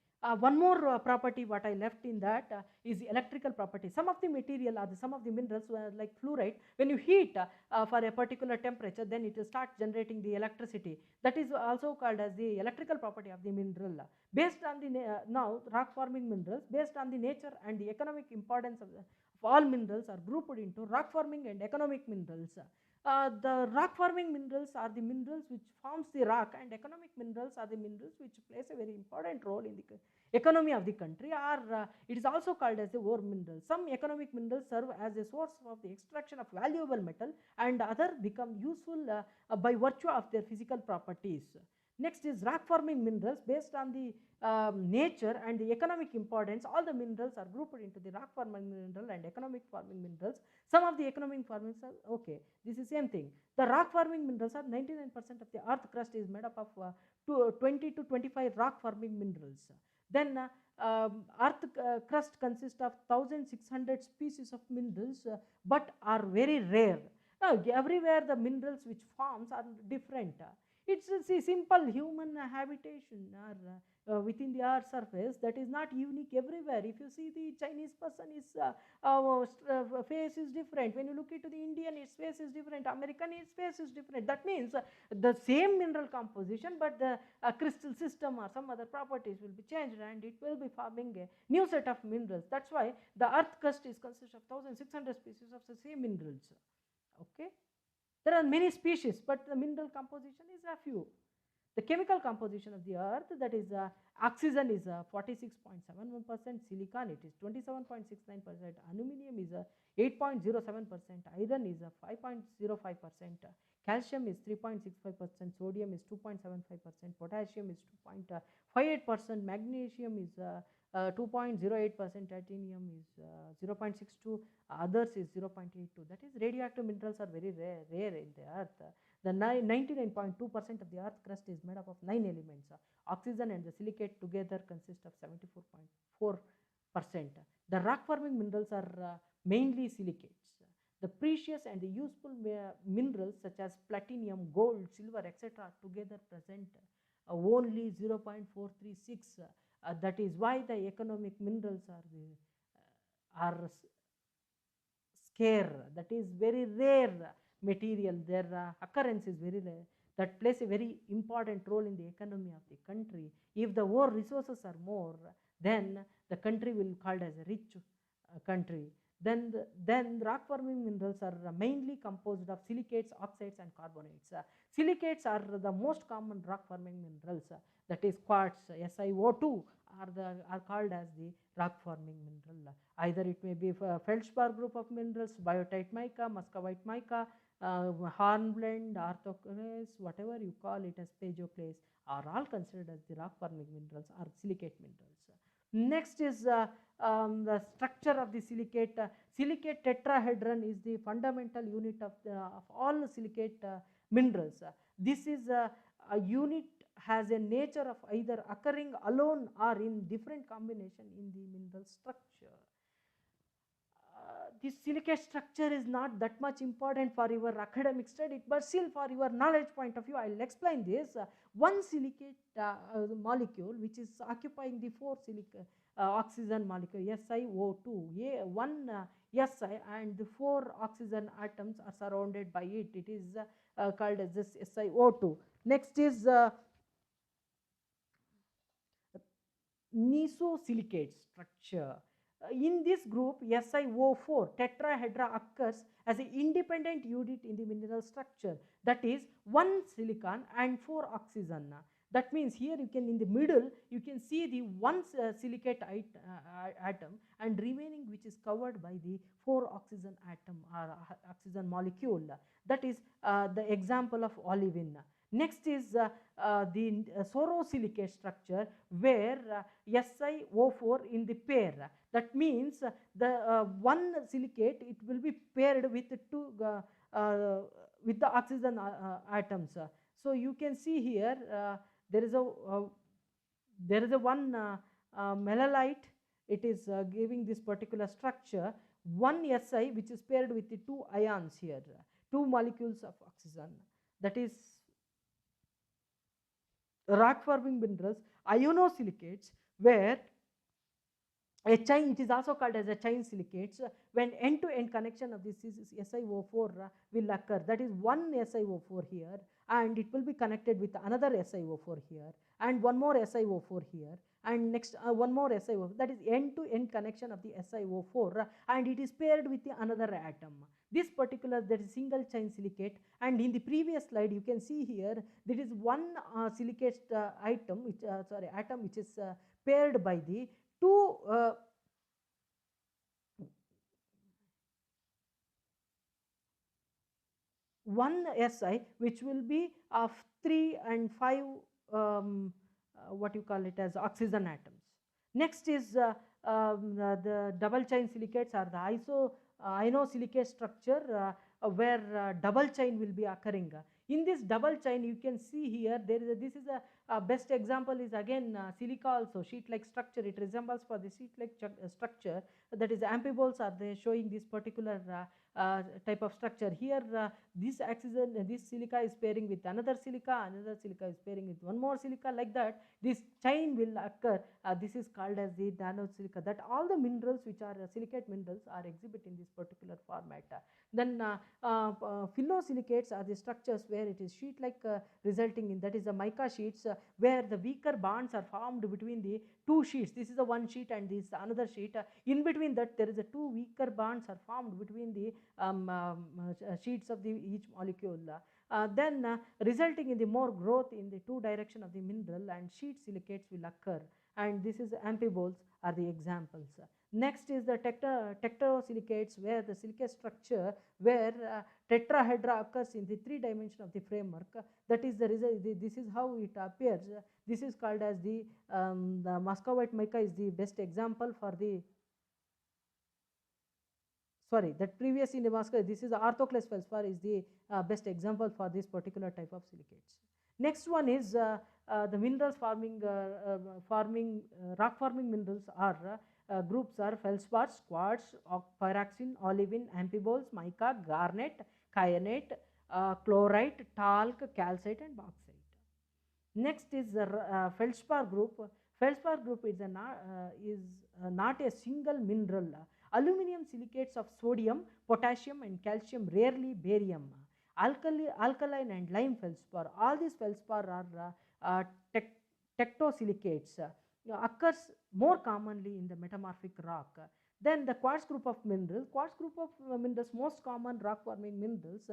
One more property what I left in that is the electrical property. Some of the material or some of the minerals like fluorite, when you heat for a particular temperature, then it will start generating the electricity. That is also called as the electrical property of the mineral. Based on the now rock forming minerals, based on the nature and the economic importance of all minerals are grouped into rock forming and economic minerals. The rock forming minerals are the minerals which forms the rock, and economic minerals are the minerals which plays a very important role in the economy of the country, or it is also called as the ore minerals. Some economic minerals serve as a source of the extraction of valuable metal, and other become useful by virtue of their physical properties. Next is rock forming minerals. Based on the nature and the economic importance, all the minerals are grouped into the rock forming mineral and economic forming minerals. Some of the economic formings are okay. This is same thing. The rock forming minerals are 99% of the earth crust is made up of 20 to 25 rock forming minerals. Then earth crust consists of 1600 species of minerals, but are very rare. Everywhere the minerals which forms are different. It's a simple human habitation or within the earth surface that is not unique everywhere. If you see the Chinese person, his face is different. When you look into the Indian, his face is different. American, his face is different. That means the same mineral composition, but the crystal system or some other properties will be changed, and it will be forming a new set of minerals. That's why the earth crust is consists of 1600 species of the same minerals. Okay. There are many species, but the mineral composition is a few. The chemical composition of the earth, that is oxygen is 46.71%, silicon it is 27.69%, aluminum is 8.07%, iron is 5.05%, calcium is 3.65%, sodium is 2.75%, potassium is 2.58%, magnesium is 2.08%, titanium is 0.62, others is 0.82. That is radioactive minerals are very rare in the earth. The 99.2% of the earth crust is made up of 9 elements. Oxygen and the silicate together consist of 74.4%. The rock forming minerals are mainly silicates. The precious and the useful minerals such as platinum, gold, silver, etc. together present only 0.436. That is why the economic minerals are scarce. That is very rare material. Their occurrence is very rare. That plays a very important role in the economy of the country. If the ore resources are more, then the country will be called as a rich country. Then rock forming minerals are mainly composed of silicates, oxides, and carbonates. Silicates are the most common rock forming minerals. That is quartz, SiO2 are called as the rock forming mineral. Either it may be feldspar group of minerals, biotite mica, muscovite mica, hornblende, orthoclase, whatever you call it as pagoclase, are all considered as the rock forming minerals or silicate minerals. Next is the structure of the silicate. Silicate tetrahedron is the fundamental unit of all silicate minerals. This is a unit has a nature of either occurring alone or in different combination in the mineral structure. This silicate structure is not that much important for your academic study, but still for your knowledge point of view, I will explain this. One silicate molecule which is occupying the four oxygen molecule SiO2, one Si, and the four oxygen atoms are surrounded by it. It is called as this SiO2. Next is nesosilicate structure. In this group, SiO4 tetrahedra occurs as an independent unit in the mineral structure, that is one silicon and four oxygen. That means here you can, in the middle, you can see the one silicate atom and remaining which is covered by the four oxygen atom or oxygen molecule. That is the example of olivine. Next is the sorosilicate structure, where SiO4 in the pair. That means the one silicate, it will be paired with two with the oxygen atoms. So you can see here there is a one malachite. It is giving this particular structure. One Si which is paired with the two ions here, two molecules of oxygen. That is rock forming minerals, ionosilicates, where a chain, it is also called as a chain silicates, when end to end connection of this SiO4 will occur. That is one SiO4 here, and it will be connected with another SiO4 here, and one more SiO4 here, and next one more SiO4. That is end to end connection of the SiO4, and it is paired with the another atom. This particular, that is single chain silicate, and in the previous slide you can see here there is one silicate atom which is paired by the two one Si which will be of 3 and 5 what you call it as oxygen atoms. Next is the double chain silicates or the ionosilicate structure, where double chain will be occurring. In this double chain you can see here there is this is a best example is again silica, also sheet like structure. It resembles for the sheet like structure, that is amphiboles are they showing this particular type of structure. Here this oxygen, this silica is pairing with another silica is pairing with one more silica, like that this chain will occur. This is called as the nanosilica. That all the minerals which are silicate minerals are exhibit in this particular format. Then phyllosilicates are the structures where it is sheet like resulting in, that is the mica sheets, where the weaker bonds are formed between the two sheets. This is the one sheet and this another sheet. In between that there is a two weaker bonds are formed between the sheets of the each molecule. Then resulting in the more growth in the two direction of the mineral, and sheet silicates will occur, and this is amphiboles are the examples. Next is the tetrosilicates, where the silicate structure where tetrahedra occurs in the three dimension of the framework. That is the result. This is how it appears. This is called as the muscovite mica is the best example for the that previous in Damascus, this is orthoclase feldspar is the best example for this particular type of silicates. Next one is the minerals forming rock forming minerals are groups are feldspars, quartz, pyroxene, olivine, amphiboles, mica, garnet, kyanite, chlorite, talc, calcite, and bauxite. Next is the feldspar group. Feldspar group is not a single mineral. Aluminum silicates of sodium, potassium, and calcium, rarely barium. Alkaline and lime feldspar. All these feldspar are tectosilicates. Occurs more commonly in the metamorphic rock. Then the quartz group of minerals. Quartz group of minerals, most common rock forming minerals.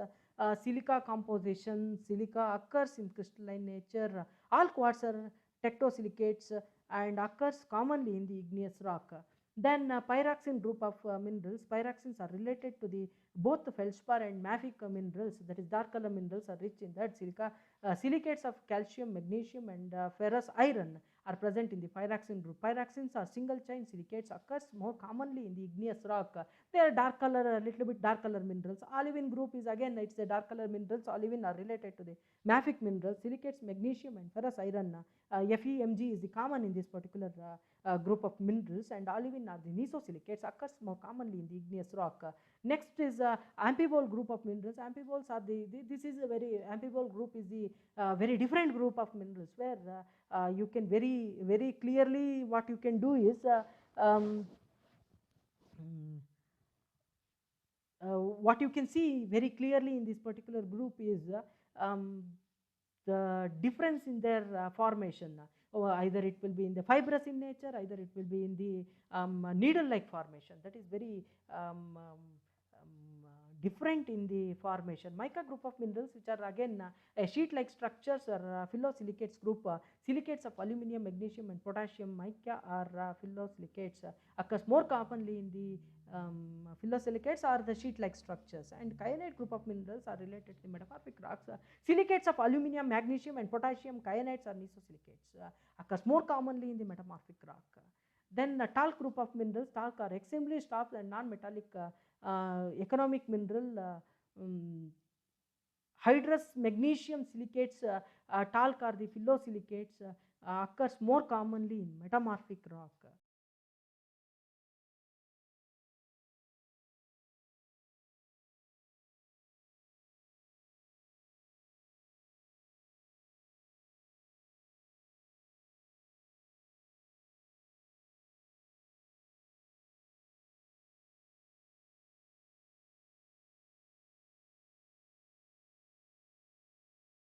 Silica composition. Silica occurs in crystalline nature. All quartz are tectosilicates and occurs commonly in the igneous rock. Then pyroxene group of minerals. Pyroxenes are related to the Both the feldspar and mafic minerals, that is dark color minerals, are rich in that. Silicates of calcium, magnesium, and ferrous iron are present in the pyroxene group. Pyroxenes are single chain silicates, occurs more commonly in the igneous rock. They are dark color, a little bit dark color minerals. Olivine group is again, it's the dark color minerals. Olivine are related to the mafic minerals. Silicates, magnesium, and ferrous iron. FeMg is the common in this particular group of minerals, and olivine are the mesosilicates, occurs more commonly in the igneous rock. Next is amphibole group of minerals. Amphiboles are this is a very, amphibole group is the very different group of minerals, where you can very clearly, what you can do is what you can see very clearly in this particular group is the difference in their formation. Either it will be in the fibrous in nature, either it will be in the needle-like formation. That is very different in the formation. Mica group of minerals, which are again sheet-like structures, or phyllosilicates group. Silicates of aluminum, magnesium, and potassium. Mica are phyllosilicates. Occurs more commonly in the phyllosilicates are the sheet-like structures, and kyanite group of minerals are related to the metamorphic rocks. Silicates of aluminum, magnesium, and potassium. Kyanites are mesosilicates. Occurs more commonly in the metamorphic rock. Then talc group of minerals. Talc are extremely soft and non-metallic economic mineral. Hydrous magnesium silicates, talc are the phyllosilicates, occurs more commonly in metamorphic rock.